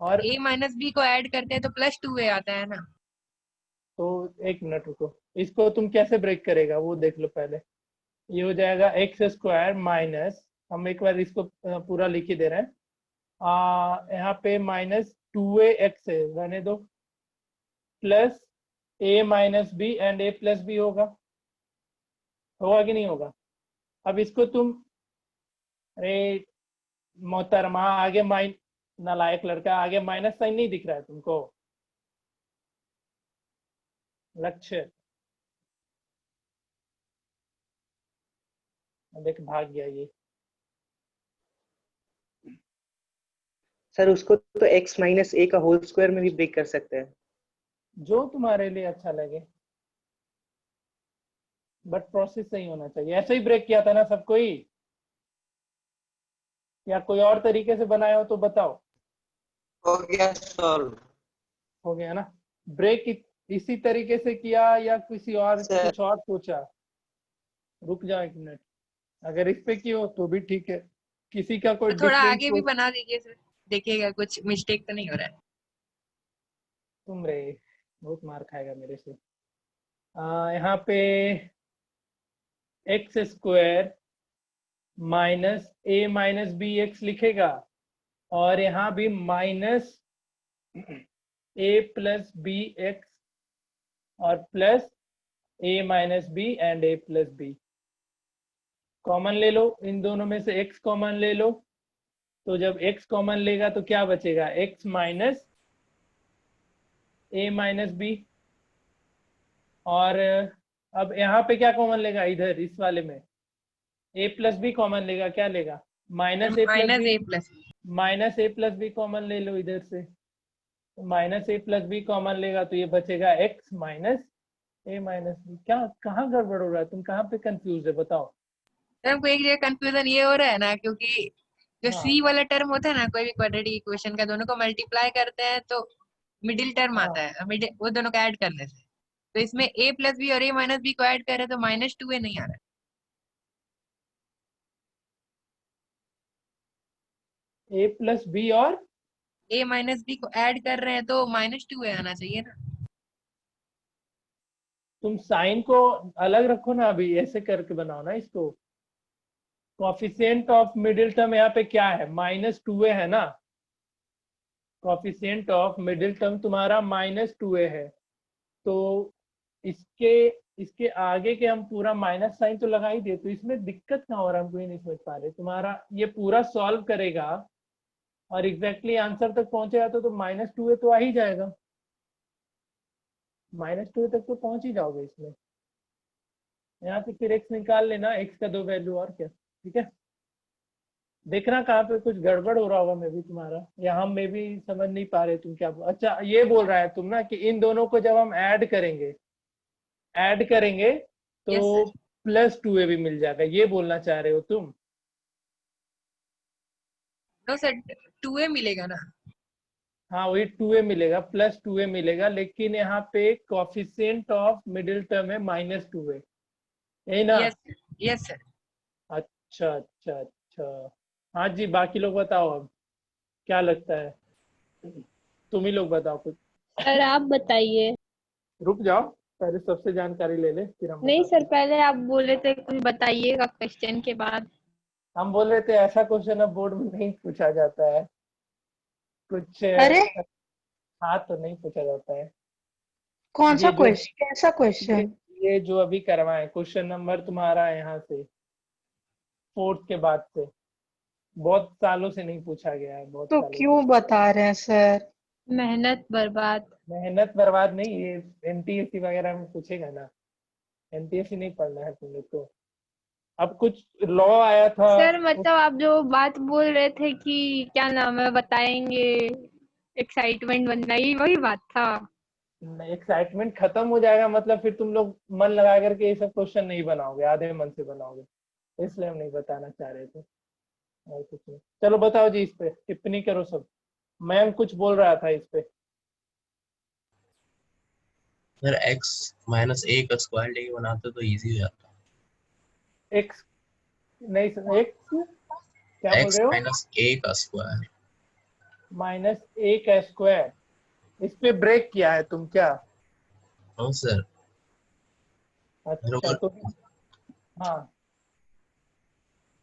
और a माइनस बी को ऐड करते हैं तो +2a आता है ना। तो 1 मिनट रुको, इसको तुम कैसे ब्रेक करेगा वो देख लो पहले। ये हो जाएगा एक्स स्क्वायर माइनस, हम एक बार इसको पूरा लिख ही दे रहे हैं। यहाँ पे -2ax है, रहने दो, plus a minus B and a plus B होगा कि नहीं होगा? अब इसको तुम, अरे मोहतरमा आगे नालायक लड़का, आगे माइनस साइन नहीं दिख रहा है तुमको? लक्ष्य देख भाग गया ये। सर उसको तो x माइनस ए का होल स्क्वायर में भी ब्रेक कर सकते हैं। जो तुम्हारे लिए अच्छा लगे, बट प्रोसेस सही होना चाहिए। ऐसे ही ब्रेक किया था ना सबको ही, या कोई और तरीके से बनाया हो तो बताओ। हो गया सॉल्व। हो गया ना? ब्रेक इसी तरीके से किया या किसी और सर। कुछ और सोचा? रुक जाओ 1 मिनट, अगर इस पे की हो तो भी ठीक है, किसी का कोई तो थोड़ा different आगे भी बना दीजिए सर, देखिएगा कुछ मिस्टेक तो नहीं हो रहा है। तुम रे बहुत मार खाएगा मेरे से। यहाँ पे x square minus a minus b x लिखेगा, और यहाँ भी minus a plus b x और plus a minus B and a plus B. Common ले लो, इन दोनों में से x कॉमन ले लो, तो जब x कॉमन लेगा तो क्या बचेगा? x minus a minus B. और अब यहाँ पे क्या कॉमन लेगा? इधर इस वाले में a प्लस बी कॉमन लेगा, क्या लेगा? Minus a plus B. -a plus minus a plus B common ले लो इधर से, minus a plus B common लेगा तो ये बचेगा x minus a minus B. क्या कहाँ गड़बड़ हो रहा है? तुम कहाँ पे कंफ्यूज है बताओ? सर हमको एक जगह कंफ्यूजन ये हो रहा है ना, क्योंकि जो हाँ सी वाला टर्म होता है ना कोई भी क्वाड्रेटिक इक्वेशन का, दोनों को मल्टीप्लाई करते हैं तो मिडिल टर्म हाँ आता है, वो दोनों को ऐड करने से। तो इसमें a प्लस बी और a माइनस बी को ऐड करें तो -2a नहीं आ रहा ए प्लस बी और है। a माइनस बी को ऐड कर रहे हैं तो -2a आना चाहिए ना। तुम साइन को अलग रखो ना, अभी ऐसे करके बनाओ ना इसको। कॉफिशिएंट ऑफ मिडिल टर्म यहाँ पे क्या है, -2a है ना। कॉफिशिएंट ऑफ मिडिल टर्म तुम्हारा -2a है, तो इसके इसके आगे के हम पूरा माइनस साइन तो लगा ही दे, तो इसमें दिक्कत कहाँ हो रहा है, हमको ये नहीं समझ पा रहे। तुम्हारा ये पूरा सॉल्व करेगा और एग्जैक्टली आंसर तक पहुंचेगा तो -2a तो आ ही जाएगा। -2a तक तो पहुंच ही जाओगे इसमें। यहाँ से फिर x निकाल लेना, x का 2 वैल्यू और क्या, ठीक है। देखना कहाँ पे कुछ गड़बड़ हो रहा होगा, मैं भी तुम्हारा, या हम में भी समझ नहीं पा रहे तुम क्या अच्छा ये बोल रहा है तुम ना कि इन दोनों को जब हम ऐड करेंगे तो यस सर। +2a भी मिल जाएगा, ये बोलना चाह रहे हो तुम। नो सर, 2a मिलेगा ना। हाँ वही 2a मिलेगा, +2a मिलेगा, लेकिन यहाँ पे कॉफिशिएंट ऑफ मिडिल टर्म है -2a, यही ना। Yes yes sir. अच्छा अच्छा अच्छा, हाँ जी बाकी लोग बताओ अब क्या लगता है, तुम ही लोग बताओ कुछ। सर आप बताइए। रुक जाओ, पहले सबसे जानकारी ले ले फिर हम नहीं बताते सर, पहले आप बोले थे कुछ बताइएगा क्वेश्चन के बाद। हैं। हम बोल रहे थे ऐसा क्वेश्चन अब बोर्ड में नहीं पूछा जाता है कुछ। अरे हाँ तो नहीं पूछा जाता है। कौन सा ये जो क्वेश्चन, कैसा ये, क्वेश्चन? ये जो अभी करवाए क्वेश्चन नंबर तुम्हारा है यहाँ से 4th के बाद से, बहुत सालों से नहीं पूछा गया है, बहुत तो सालों से। क्यों बता रहे हैं सर? मेहनत बर्बाद। मेहनत बर्बाद नहीं, ये एनटीएससी वगैरह में पूछेगा ना, एनटीएससी नहीं पढ़ना है तुमने तो। अब कुछ लॉ आया था। सर मतलब आप जो बात बोल रहे थे कि क्या नाम है बताएंगे, एक्साइटमेंट बनना, ये वही बात था। एक्साइटमेंट खत्म हो जाएगा मतलब फिर तुम लोग मन लगा करके ये सब क्वेश्चन नहीं बनाओगे, आधे मन से बनाओगे, इसलिए हम नहीं बताना चाह रहे थे, और कुछ नहीं। चलो बताओ जी, इस पे टिप्पणी करो सब। मैम कुछ बोल रहा था इस पे। सर x -a का स्क्वायर लेके बनाते तो इजी हो जाता। एक्स नहीं सर, एक्स क्या बोल x रहे हो, -a का स्क्वायर। -a का स्क्वायर, इस पे ब्रेक किया है तुम क्या। नो सर, अच्छा तो हाँ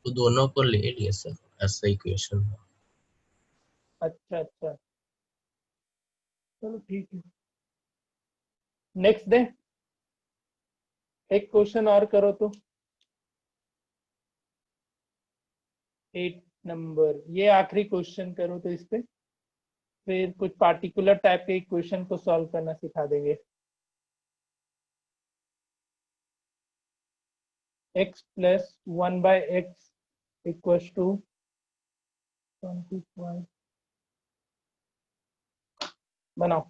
तो दोनों को ले लिए सर, ऐसा इक्वेशन। अच्छा अच्छा चलो ठीक है, नेक्स्ट डे एक क्वेश्चन और करो तो। 8 नंबर, ये आखिरी क्वेश्चन करो तो इस पे, फिर कुछ पार्टिकुलर टाइप के इक्वेशन को सॉल्व करना सिखा देंगे। x + 1/x = 25 बनाओ।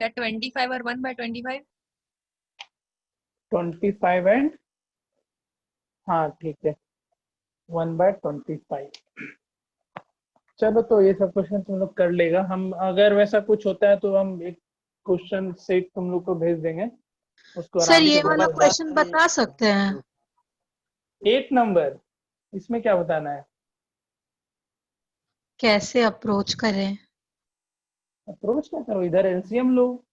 क्या 25 और 1/25? 25 एंड हाँ ठीक है 1/25। चलो तो ये सब क्वेश्चन तुम लोग कर लेगा, हम अगर वैसा कुछ होता है तो हम एक क्वेश्चन सेट तुम लोग को भेज देंगे, उसको सर आराम ये से वाला बनाना। क्वेश्चन बता सकते हैं? 8 नंबर, इसमें क्या बताना है। कैसे अप्रोच करें? अप्रोच क्या करो, इधर एलसीएम लो,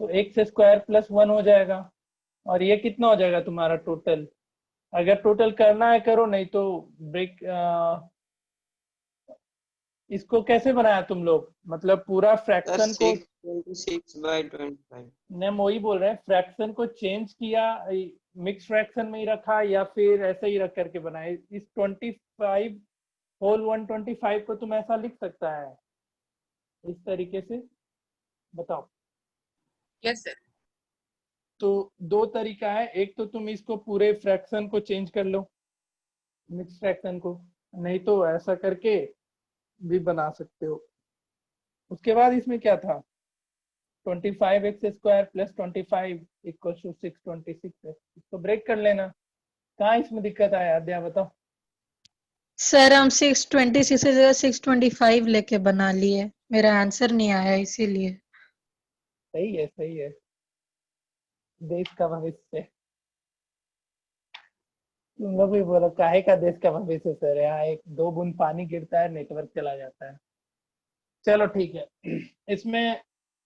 तो एक्स स्क्वायर प्लस 1 हो जाएगा, और ये कितना हो जाएगा तुम्हारा टोटल। अगर टोटल करना है करो, नहीं तो ब्रेक। इसको कैसे बनाया तुम लोग, मतलब पूरा सर फ्रैक्शन को, 626/25। मैं वही बोल रहे हैं, फ्रैक्शन को चेंज किया, मिक्स फ्रैक्शन में ही रखा, या फिर ऐसे ही रख करके बनाए। इस 25 होल 125 को तुम ऐसा लिख सकता है इस तरीके से, बताओ। Yes sir. तो दो तरीका है, एक तो तुम इसको पूरे फ्रैक्शन को चेंज कर लो, मिक्स फ्रैक्शन को, नहीं तो ऐसा करके भी बना सकते हो। उसके बाद इसमें क्या था, 25x² प्लस 25 इक्वल टू 626 है, इसको ब्रेक कर लेना। कहाँ इसमें दिक्कत आया, अध्याय बताओ। सर हम 626 की जगह 625 लेके बना लिए, मेरा आंसर नहीं आया इसीलिए। सही है, सही है, देश का भविष्य। तुम लोग भी बोलो काहे का देश का भविष्य सर, यहाँ एक दो बूंद पानी गिरता है नेटवर्क चला जाता है। चलो ठीक है, इसमें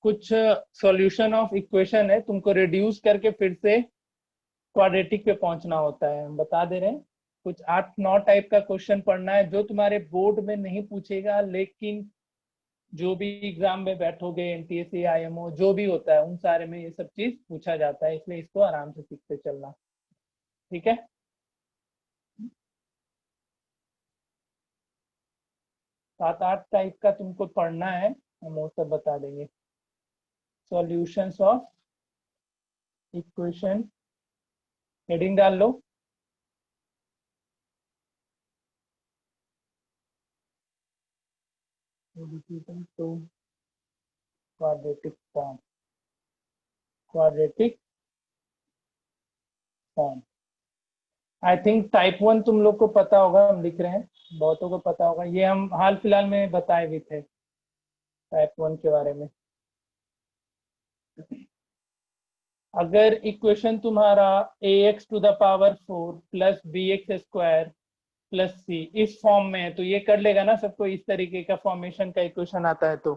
कुछ सॉल्यूशन ऑफ इक्वेशन है, तुमको रिड्यूस करके फिर से क्वाड्रेटिक पे पहुंचना होता है, हम बता दे रहे हैं। कुछ 8-9 टाइप का क्वेश्चन पढ़ना है जो तुम्हारे बोर्ड में नहीं पूछेगा, लेकिन जो भी एग्जाम में बैठोगे, एनटीएससी, आईएमओ जो भी होता है, उन सारे में ये सब चीज पूछा जाता है, इसलिए इसको आराम से सीखते चलना, ठीक है। 7-8 टाइप का तुमको पढ़ना है, हम वो सब बता देंगे। सॉल्यूशंस ऑफ इक्वेशन, हेडिंग डाल लो। तो quadratic form, quadratic form, I think type 1 तुम लोग को पता होगा, हम लिख रहे हैं, बहुतों को पता होगा, ये हम हाल फिलहाल में बताए भी थे टाइप 1 के बारे में। अगर इक्वेशन तुम्हारा ax⁴ plus bx² plus c इस फॉर्म में है, तो ये कर लेगा ना सबको, इस तरीके का फॉर्मेशन का इक्वेशन आता है तो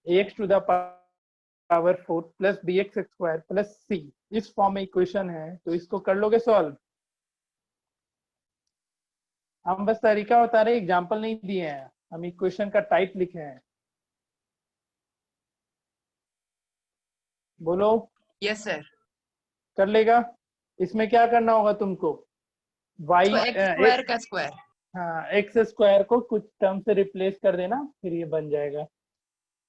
ax⁴ plus bx² plus c इस फॉर्म में इक्वेशन है, तो इसको कर लोगे सॉल्व। हम बस तरीका बता रहे, एग्जाम्पल नहीं दिए हैं, हम इक्वेशन का टाइप लिखे हैं। बोलो। Yes sir. कर लेगा। इसमें क्या करना होगा तुमको, y तो एक्स स्क्वायर का स्क्वायर। हाँ, एक्स स्क्वायर को कुछ टर्म से रिप्लेस कर देना, फिर ये बन जाएगा,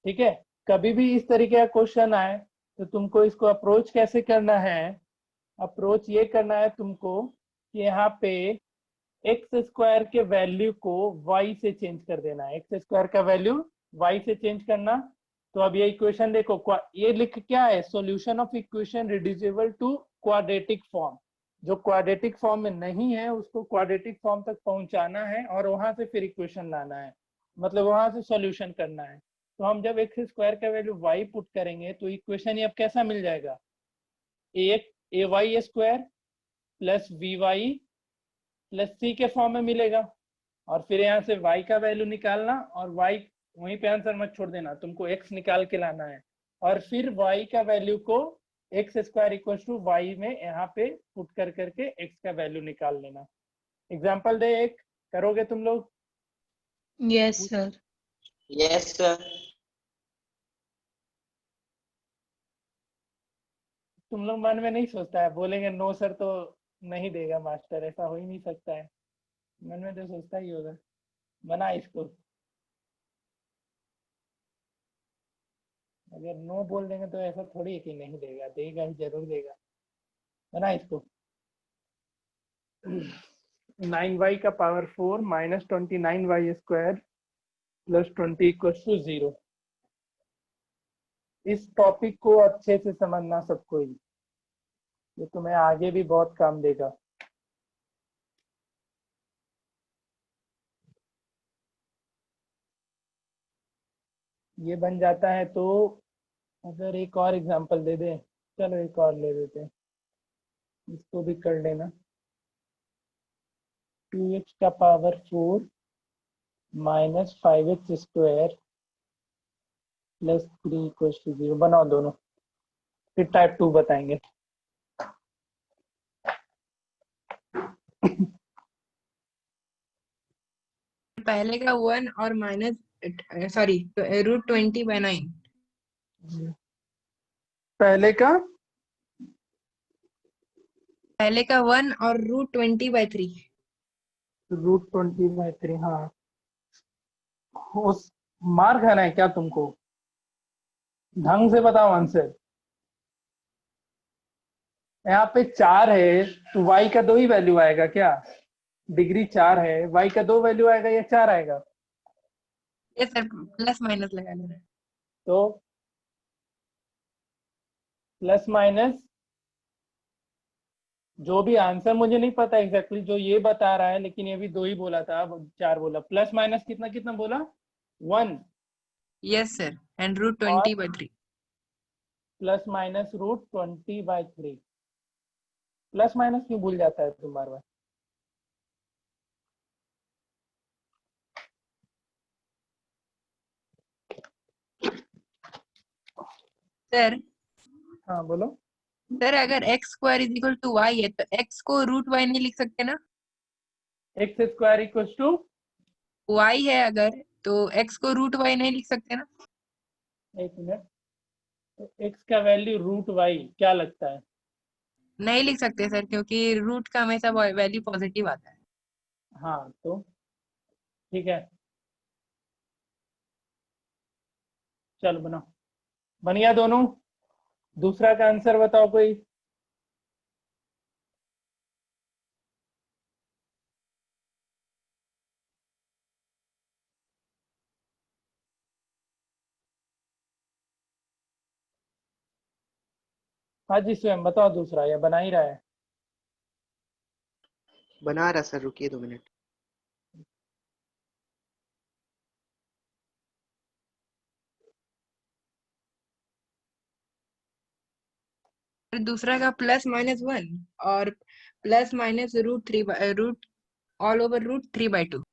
ठीक है। कभी भी इस तरीके का क्वेश्चन आए तो तुमको इसको अप्रोच कैसे करना है, अप्रोच ये करना है तुमको कि यहाँ पे एक्स स्क्वायर के वैल्यू को y से चेंज कर देना है, एक्स स्क्वायर का वैल्यू y से चेंज करना। तो अब ये इक्वेशन देखो, ये लिख क्या है, solution of equation reducible to quadratic form. जो क्वाड्रेटिक फॉर्म में नहीं है उसको क्वाड्रेटिक फॉर्म तक पहुंचाना है, और वहां से फिर इक्वेशन लाना है, मतलब वहां से सॉल्यूशन करना है। तो हम जब एक्स स्क्वायर का वैल्यू y पुट करेंगे तो इक्वेशन ये अब कैसा मिल जाएगा, ay² plus vy plus c के फॉर्म में मिलेगा। और फिर यहाँ से y का वैल्यू निकालना, और y वहीं पे आंसर मत छोड़ देना, तुमको x निकाल के लाना है, और फिर y का वैल्यू को x² इक्वल टू y में यहाँ पे पुट कर करके x का वैल्यू निकाल लेना। एग्जाम्पल दे एक, करोगे तुम लोग। Yes sir. Yes sir. तुम लोग मन में नहीं सोचता है, बोलेंगे नो सर तो नहीं देगा मास्टर, ऐसा हो ही नहीं सकता है, मन में तो सोचता ही होगा। बना इसको, अगर नो बोल देंगे तो ऐसा थोड़ी है कि नहीं देगा, देगा ही, जरूर देगा। बना इसको। 9y का power 4 minus 29y² plus 20 equal to 0। इस टॉपिक को अच्छे से समझना सबको ही, ये तुम्हें आगे भी बहुत काम देगा। ये बन जाता है तो अगर एक और एग्जांपल दे दें, चलो एक और ले लेते हैं, इसको भी कर लेना। 2x का power 4 minus 5x² plus 3 equals to 0 बनाओ दोनों, फिर टाइप 2 बताएंगे। पहले का 1 और माइनस सॉरी √20/9। पहले का 1 और √20/3। √20/3। हाँ, उस मार खाना है क्या तुमको? ढंग से बताओ आंसर। यहाँ पे 4 है तो y का 2 ही वैल्यू आएगा क्या? डिग्री 4 है, y का 2 वैल्यू आएगा या 4 आएगा? ये सर प्लस माइनस लगाना है। तो प्लस माइनस जो भी आंसर मुझे नहीं पता एग्जैक्टली जो ये बता रहा है, लेकिन ये भी 2 ही बोला था, अब 4 बोला। प्लस माइनस कितना कितना बोला? 1 यस सर, एंड और √20/3। Plus minus √20/3। प्लस माइनस क्यों भूल जाता है तुम बार बार? सर हाँ बोलो। सर अगर x² = y है तो x को √y नहीं लिख सकते ना? x² = y है अगर, तो x को √y नहीं लिख सकते ना? एक मिनट, तो x का वैल्यू √y क्या लगता है? नहीं लिख सकते सर, क्योंकि रूट का हमेशा वैल्यू पॉजिटिव आता है। हाँ तो ठीक है, चलो बनाओ। बन गया दोनों? दूसरा का आंसर बताओ कोई। हाँ जी स्वयं बताओ दूसरा, या बना ही रहा है? बना रहा सर, रुकिए 2 मिनट। फिर दूसरा का +-1 और +- root all over √3/2।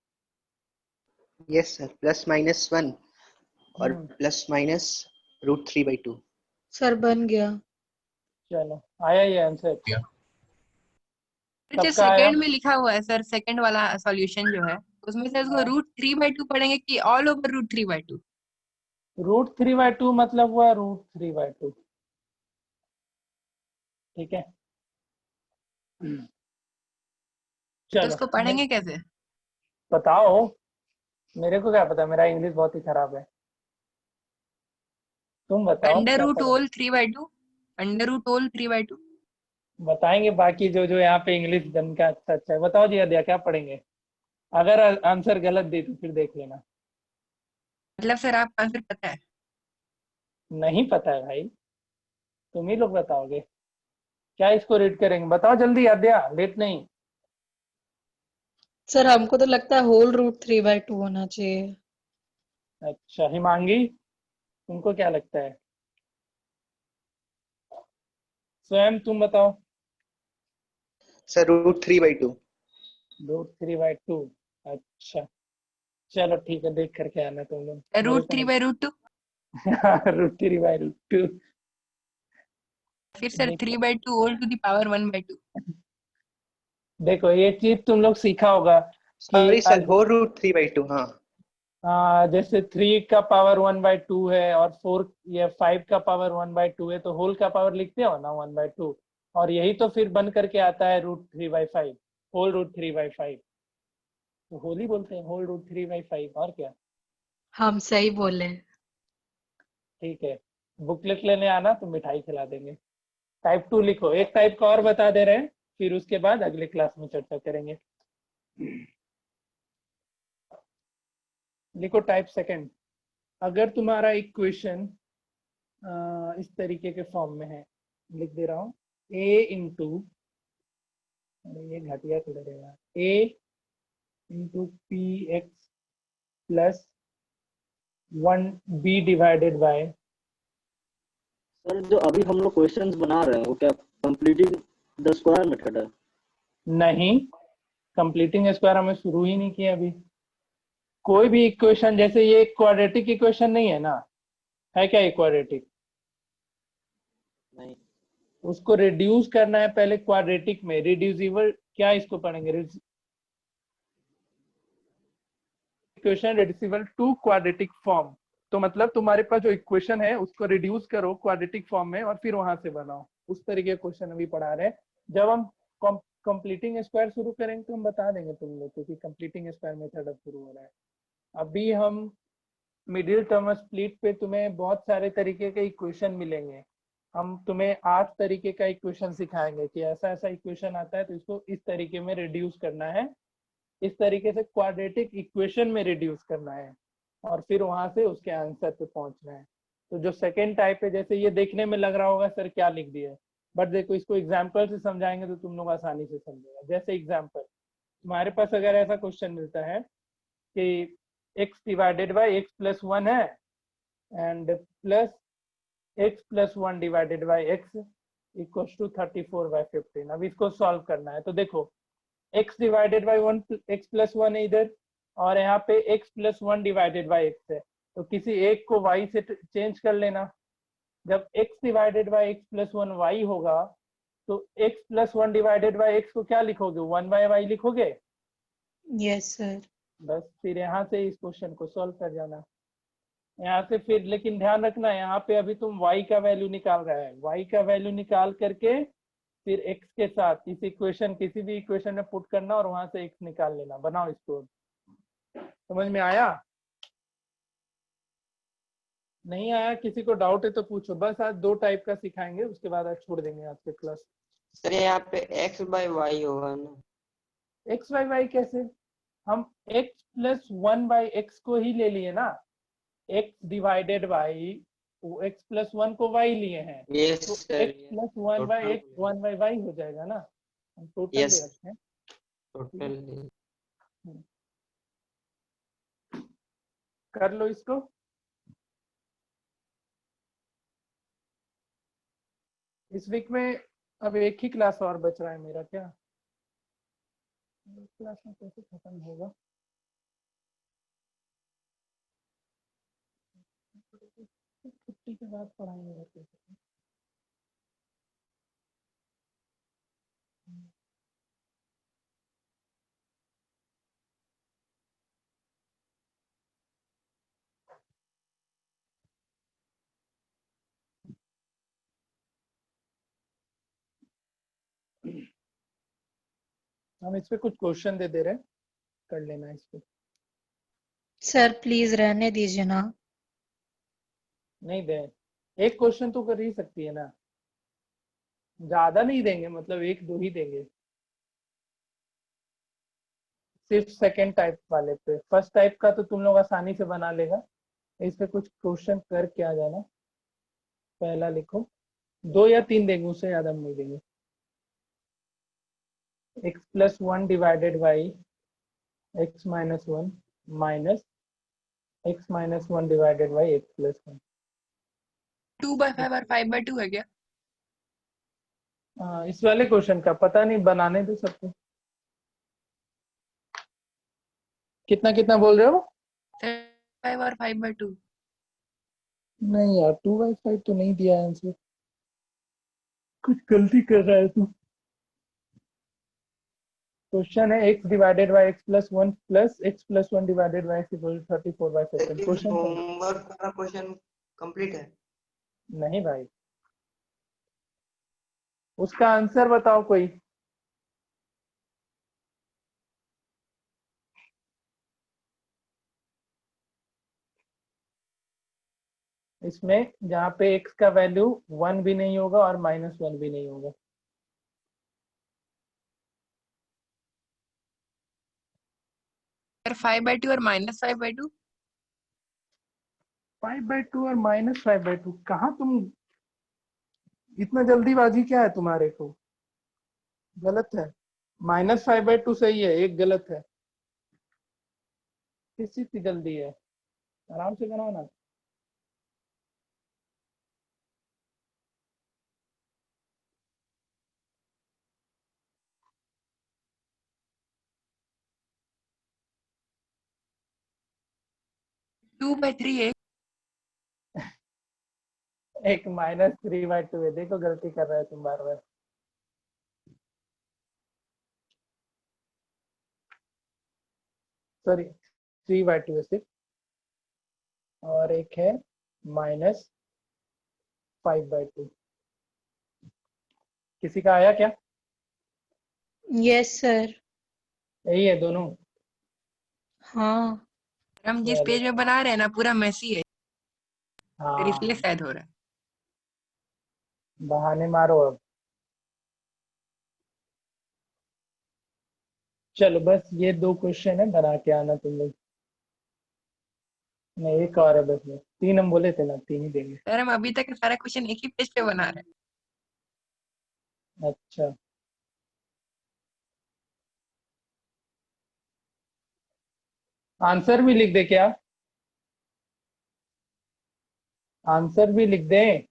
Yes sir, +-1 और +-√3/2। सर बन गया। चलो आया ये आंसर? जो सबका आया? सेकंड में लिखा हुआ है सर, सेकंड वाला सॉल्यूशन जो है उसमें से उसको √3/2 पढ़ेंगे कि ऑल ओवर √3/2? √3/2 मतलब हुआ √3/2। ठीक है, तो चलो उसको पढ़ेंगे कैसे? बताओ। मेरे को क्या पता, मेरा इंग्लिश बहुत ही खराब है। तुम बताओ अंडर क्या रूट पढ़ो। होल 3/2। Under root whole 3/2। बताएंगे बाकी जो जो यहाँ पे इंग्लिश जन का अच्छा अच्छा है। बताओ जी अध्या क्या पढ़ेंगे? अगर आंसर गलत दी तो फिर देख लेना। मतलब सर आपका आंसर पता है? नहीं पता है भाई, तुम ही लोग बताओगे। क्या इसको रीड करेंगे? बताओ जल्दी अध्या, लेट नहीं। सर हमको तो लगता है होल √3/2 होना चाहिए। अच्छा हिमांगी, तुमको क्या लगता है? स्वयं तुम बताओ। सर √3/2। √3/2। अच्छा चलो ठीक है, देख करके आना तुम लोग, मेरे को नहीं। √3/√2। √3/2। फिर sir 3/2 whole to the power 1/2। देखो ये चीज तुम लोग सीखा होगा सॉरी कि सर, होल √3/2। हाँ जैसे 3 का पावर 1/2 है और 4 या 5 का पावर 1/2 है, तो होल का पावर लिखते हो ना 1/2, और यही तो फिर बन करके आता है √3/5, होल √3/5। तो होल ही बोलते हैं, होल √3/5, और क्या। हम सही बोले। ठीक है, बुकलेट लेने आना तो मिठाई खिला देंगे। टाइप 2 लिखो, एक टाइप का और बता दे रहे हैं, फिर उसके बाद अगले क्लास में चर्चा करेंगे। लिखो टाइप सेकंड। अगर तुम्हारा इक्वेशन इस तरीके के फॉर्म में है, लिख दे रहा हूँ a इंटू, ये घटिया कलर है यार, a into px plus 1b divided by. Sir जो अभी हम लोग क्वेश्चंस बना रहे हैं वो क्या कंप्लीटिंग द स्क्वायर मेथड है? नहीं, कंप्लीटिंग स्क्वायर हमें शुरू ही नहीं किया अभी। कोई भी इक्वेशन, जैसे ये क्वाड्रेटिक इक्वेशन नहीं है ना, है क्या क्वाड्रेटिक? नहीं। उसको रिड्यूस करना है पहले क्वाड्रेटिक में, रिड्यूसिबल क्या इसको पढ़ेंगे, equation reducible to quadratic form. तो मतलब तुम्हारे पास जो इक्वेशन है उसको रिड्यूस करो क्वाड्रेटिक फॉर्म में और फिर वहां से बनाओ, उस तरीके का क्वेश्चन अभी पढ़ा रहे हैं। जब हम कंप्लीटिंग स्क्वायर शुरू करेंगे तो हम बता देंगे तुम लोग, क्योंकि कंप्लीटिंग स्क्वायर मेथड अब शुरू हो रहा है। अभी हम मिडिल टर्म स्प्लिट पे तुम्हें बहुत सारे तरीके के इक्वेशन मिलेंगे। हम तुम्हें 8 तरीके का इक्वेशन सिखाएंगे कि ऐसा ऐसा इक्वेशन आता है तो इसको इस तरीके में रिड्यूस करना है, इस तरीके से क्वाड्रेटिक इक्वेशन में रिड्यूस करना है और फिर वहां से उसके आंसर पे पहुंचना है। तो जो सेकेंड टाइप है, जैसे ये देखने में लग रहा होगा सर क्या लिख दिया है, बट देखो इसको एग्जाम्पल से समझाएंगे तो तुम लोग आसानी से समझेगा। जैसे एग्जाम्पल, तुम्हारे पास अगर ऐसा क्वेश्चन मिलता है कि x divided by x plus 1 है and plus x plus 1 divided by x equals to 34/15। अब इसको सॉल्व करना है। तो देखो x divided by 1 x plus 1 है इधर, और यहाँ पे x plus 1 divided by x है, तो किसी एक को y से चेंज कर लेना। जब x divided by x plus 1 y होगा तो x plus 1 divided by x को क्या लिखोगे, 1/y लिखोगे। Yes sir. बस फिर यहाँ से इस क्वेश्चन को सॉल्व कर जाना यहाँ से। फिर लेकिन ध्यान रखना यहाँ पे अभी तुम y का वैल्यू निकाल रहा है, y का वैल्यू निकाल करके फिर x के साथ इस इक्वेशन किसी भी इक्वेशन में पुट करना और वहां से x निकाल लेना। बनाओ इसको। समझ में आया? नहीं आया किसी को डाउट है तो पूछो। बस आज 2 टाइप का सिखाएंगे, उसके बाद आज छोड़ देंगे आज के क्लास। सर यहाँ पे x/y होगा ना? x/y कैसे? हम x प्लस 1/x को ही ले लिए ना, x divided by x plus 1 को y लिए हैं, यस तो sir, x plus 1/x 1/y हो जाएगा ना। हम टोटल ले यस रखते हैं। टोटल। कर लो इसको। इस वीक में अब एक ही क्लास और बच रहा है मेरा, क्या क्लास में कैसे खत्म होगा? छुट्टी के बाद पढ़ाएंगे। हम इस पे कुछ क्वेश्चन दे दे रहे हैं, कर लेना इस पे। सर प्लीज रहने दीजिए ना। नहीं दे, एक क्वेश्चन तो कर ही सकती है ना, ज्यादा नहीं देंगे, मतलब 1-2 ही देंगे सिर्फ सेकंड टाइप वाले पे। फर्स्ट टाइप का तो तुम लोग आसानी से बना लेगा। इस पे कुछ क्वेश्चन करके आ जाना। पहला लिखो, 2 या 3 देंगे, उससे ज्यादा हम नहीं देंगे। x plus 1 divided by x minus 1 minus x minus 1 divided by x plus 1। 2/5 और 5/2 है क्या? इस वाले क्वेश्चन का पता नहीं, बनाने दो सबको। कितना कितना बोल रहे हो? 5 और 5/2। नहीं यार, 2/5 तो नहीं दिया है आंसर, कुछ गलती कर रहा है तू। क्वेश्चन है x divided by x plus 1 plus x plus 1 divided by x equal 34/15। Question homework का क्वेश्चन कंप्लीट है? नहीं भाई, उसका आंसर बताओ कोई। इसमें जहाँ पे x का वैल्यू 1 भी नहीं होगा और -1 भी नहीं होगा। सर 5/2 और -5/2। 5/2 और -5/2 कहाँ तुम, इतना जल्दीबाजी क्या है तुम्हारे को? गलत है। -5/2 सही है, एक गलत है। किस चीज की जल्दी है? आराम से बनाओ ना। टू बाई थ्री है। एक -3/2 है, देखो गलती कर रहा है तुम बार बार। सॉरी 3/2 है सिर्फ, और एक है -5/2। किसी का आया क्या? Yes sir. यही है दोनों? हाँ हम जिस चलो, पेज में बना रहे हैं ना पूरा मैसी है, फिर इसलिए हाँ शायद हो रहा है। बहाने मारो अब। चलो बस ये 2 क्वेश्चन है, बना के आना तुम लोग। नहीं, एक और है बस, में 3 हम बोले थे ना, 3 ही देंगे। सर हम अभी तक सारा क्वेश्चन एक ही पेज पे बना रहे हैं। अच्छा, आंसर भी लिख दे क्या? आंसर भी लिख दें?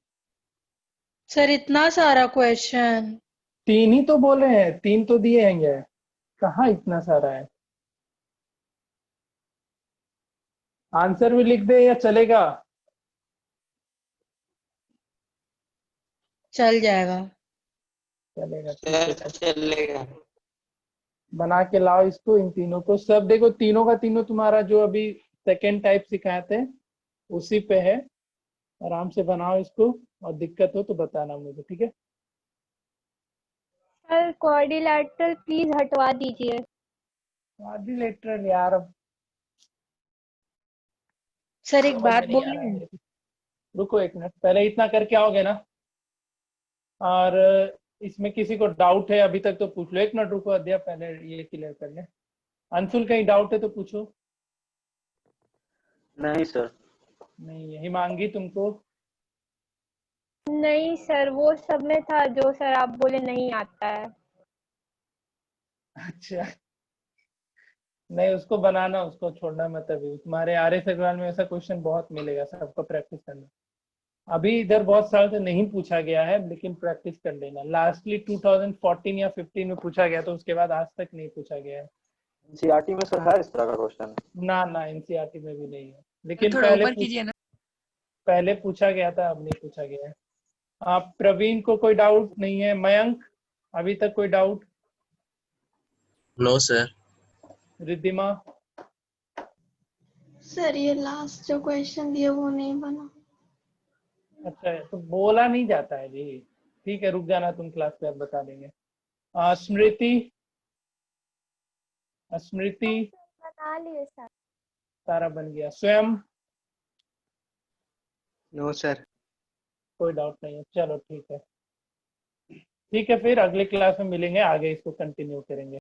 सर, इतना सारा क्वेश्चन। 3 ही तो बोले हैं, 3 तो दिए हैं, कहाँ इतना सारा है? आंसर भी लिख दे या चलेगा? चल जाएगा। चलेगा, ठीक है। सर चलेगा। बना के लाओ इसको, इन तीनों को। सब देखो, तीनों का तीनों तुम्हारा जो अभी सेकेंड टाइप सिखाए थे उसी पे है। आराम से बनाओ इसको, और दिक्कत हो तो बताना मुझे, ठीक है? सर क्वाड्रिलेटरल प्लीज हटवा दीजिए। क्वाड्रिलेटरल यार, अब सर, एक समझ बात में नहीं आ रहा है बोलूं? मेरे को। रुको एक मिनट, पहले इतना करके आओगे ना। और इसमें किसी को डाउट है अभी तक तो पूछ लो। एक मिनट रुको अध्याय, पहले ये क्लियर कर ले। अंशुल कहीं डाउट है तो पूछो। नहीं सर। नहीं है। हिमांगी तुमको? नहीं सर, वो सब में था जो सर आप बोले नहीं आता है। अच्छा, नहीं उसको बनाना, उसको छोड़ना मत। अभी तुम्हारे RS अग्रवाल में ऐसा क्वेश्चन बहुत मिलेगा, सबको प्रैक्टिस करना। अभी इधर बहुत साल से नहीं पूछा गया है, लेकिन प्रैक्टिस कर लेना। लास्टली 2014 या 15 में पूछा गया, तो उसके बाद आज तक नहीं पूछा गया है। एनसीईआरटी में सर है इस तरह का क्वेश्चन? ना ना, NCERT में भी नहीं है, सर लेकिन थोड़ा ऊपर कीजिए ना। पहले पूछा गया था, अब नहीं पूछा गया है। आप प्रवीण को कोई डाउट नहीं है? मयंक अभी तक कोई doubt? No sir. Riddhima? Sir ये लास्ट जो क्वेश्चन दिया वो नहीं बना। अच्छा है, तो बोला नहीं जाता है जी। ठीक है, रुक जाना तुम क्लास पे, अब बता देंगे। स्मृति? स्मृति? बना लिए सर। सारा बन गया। स्वयं? No sir. कोई डाउट नहीं है, चलो ठीक है। ठीक है, फिर अगले क्लास में मिलेंगे, आगे इसको कंटिन्यू करेंगे।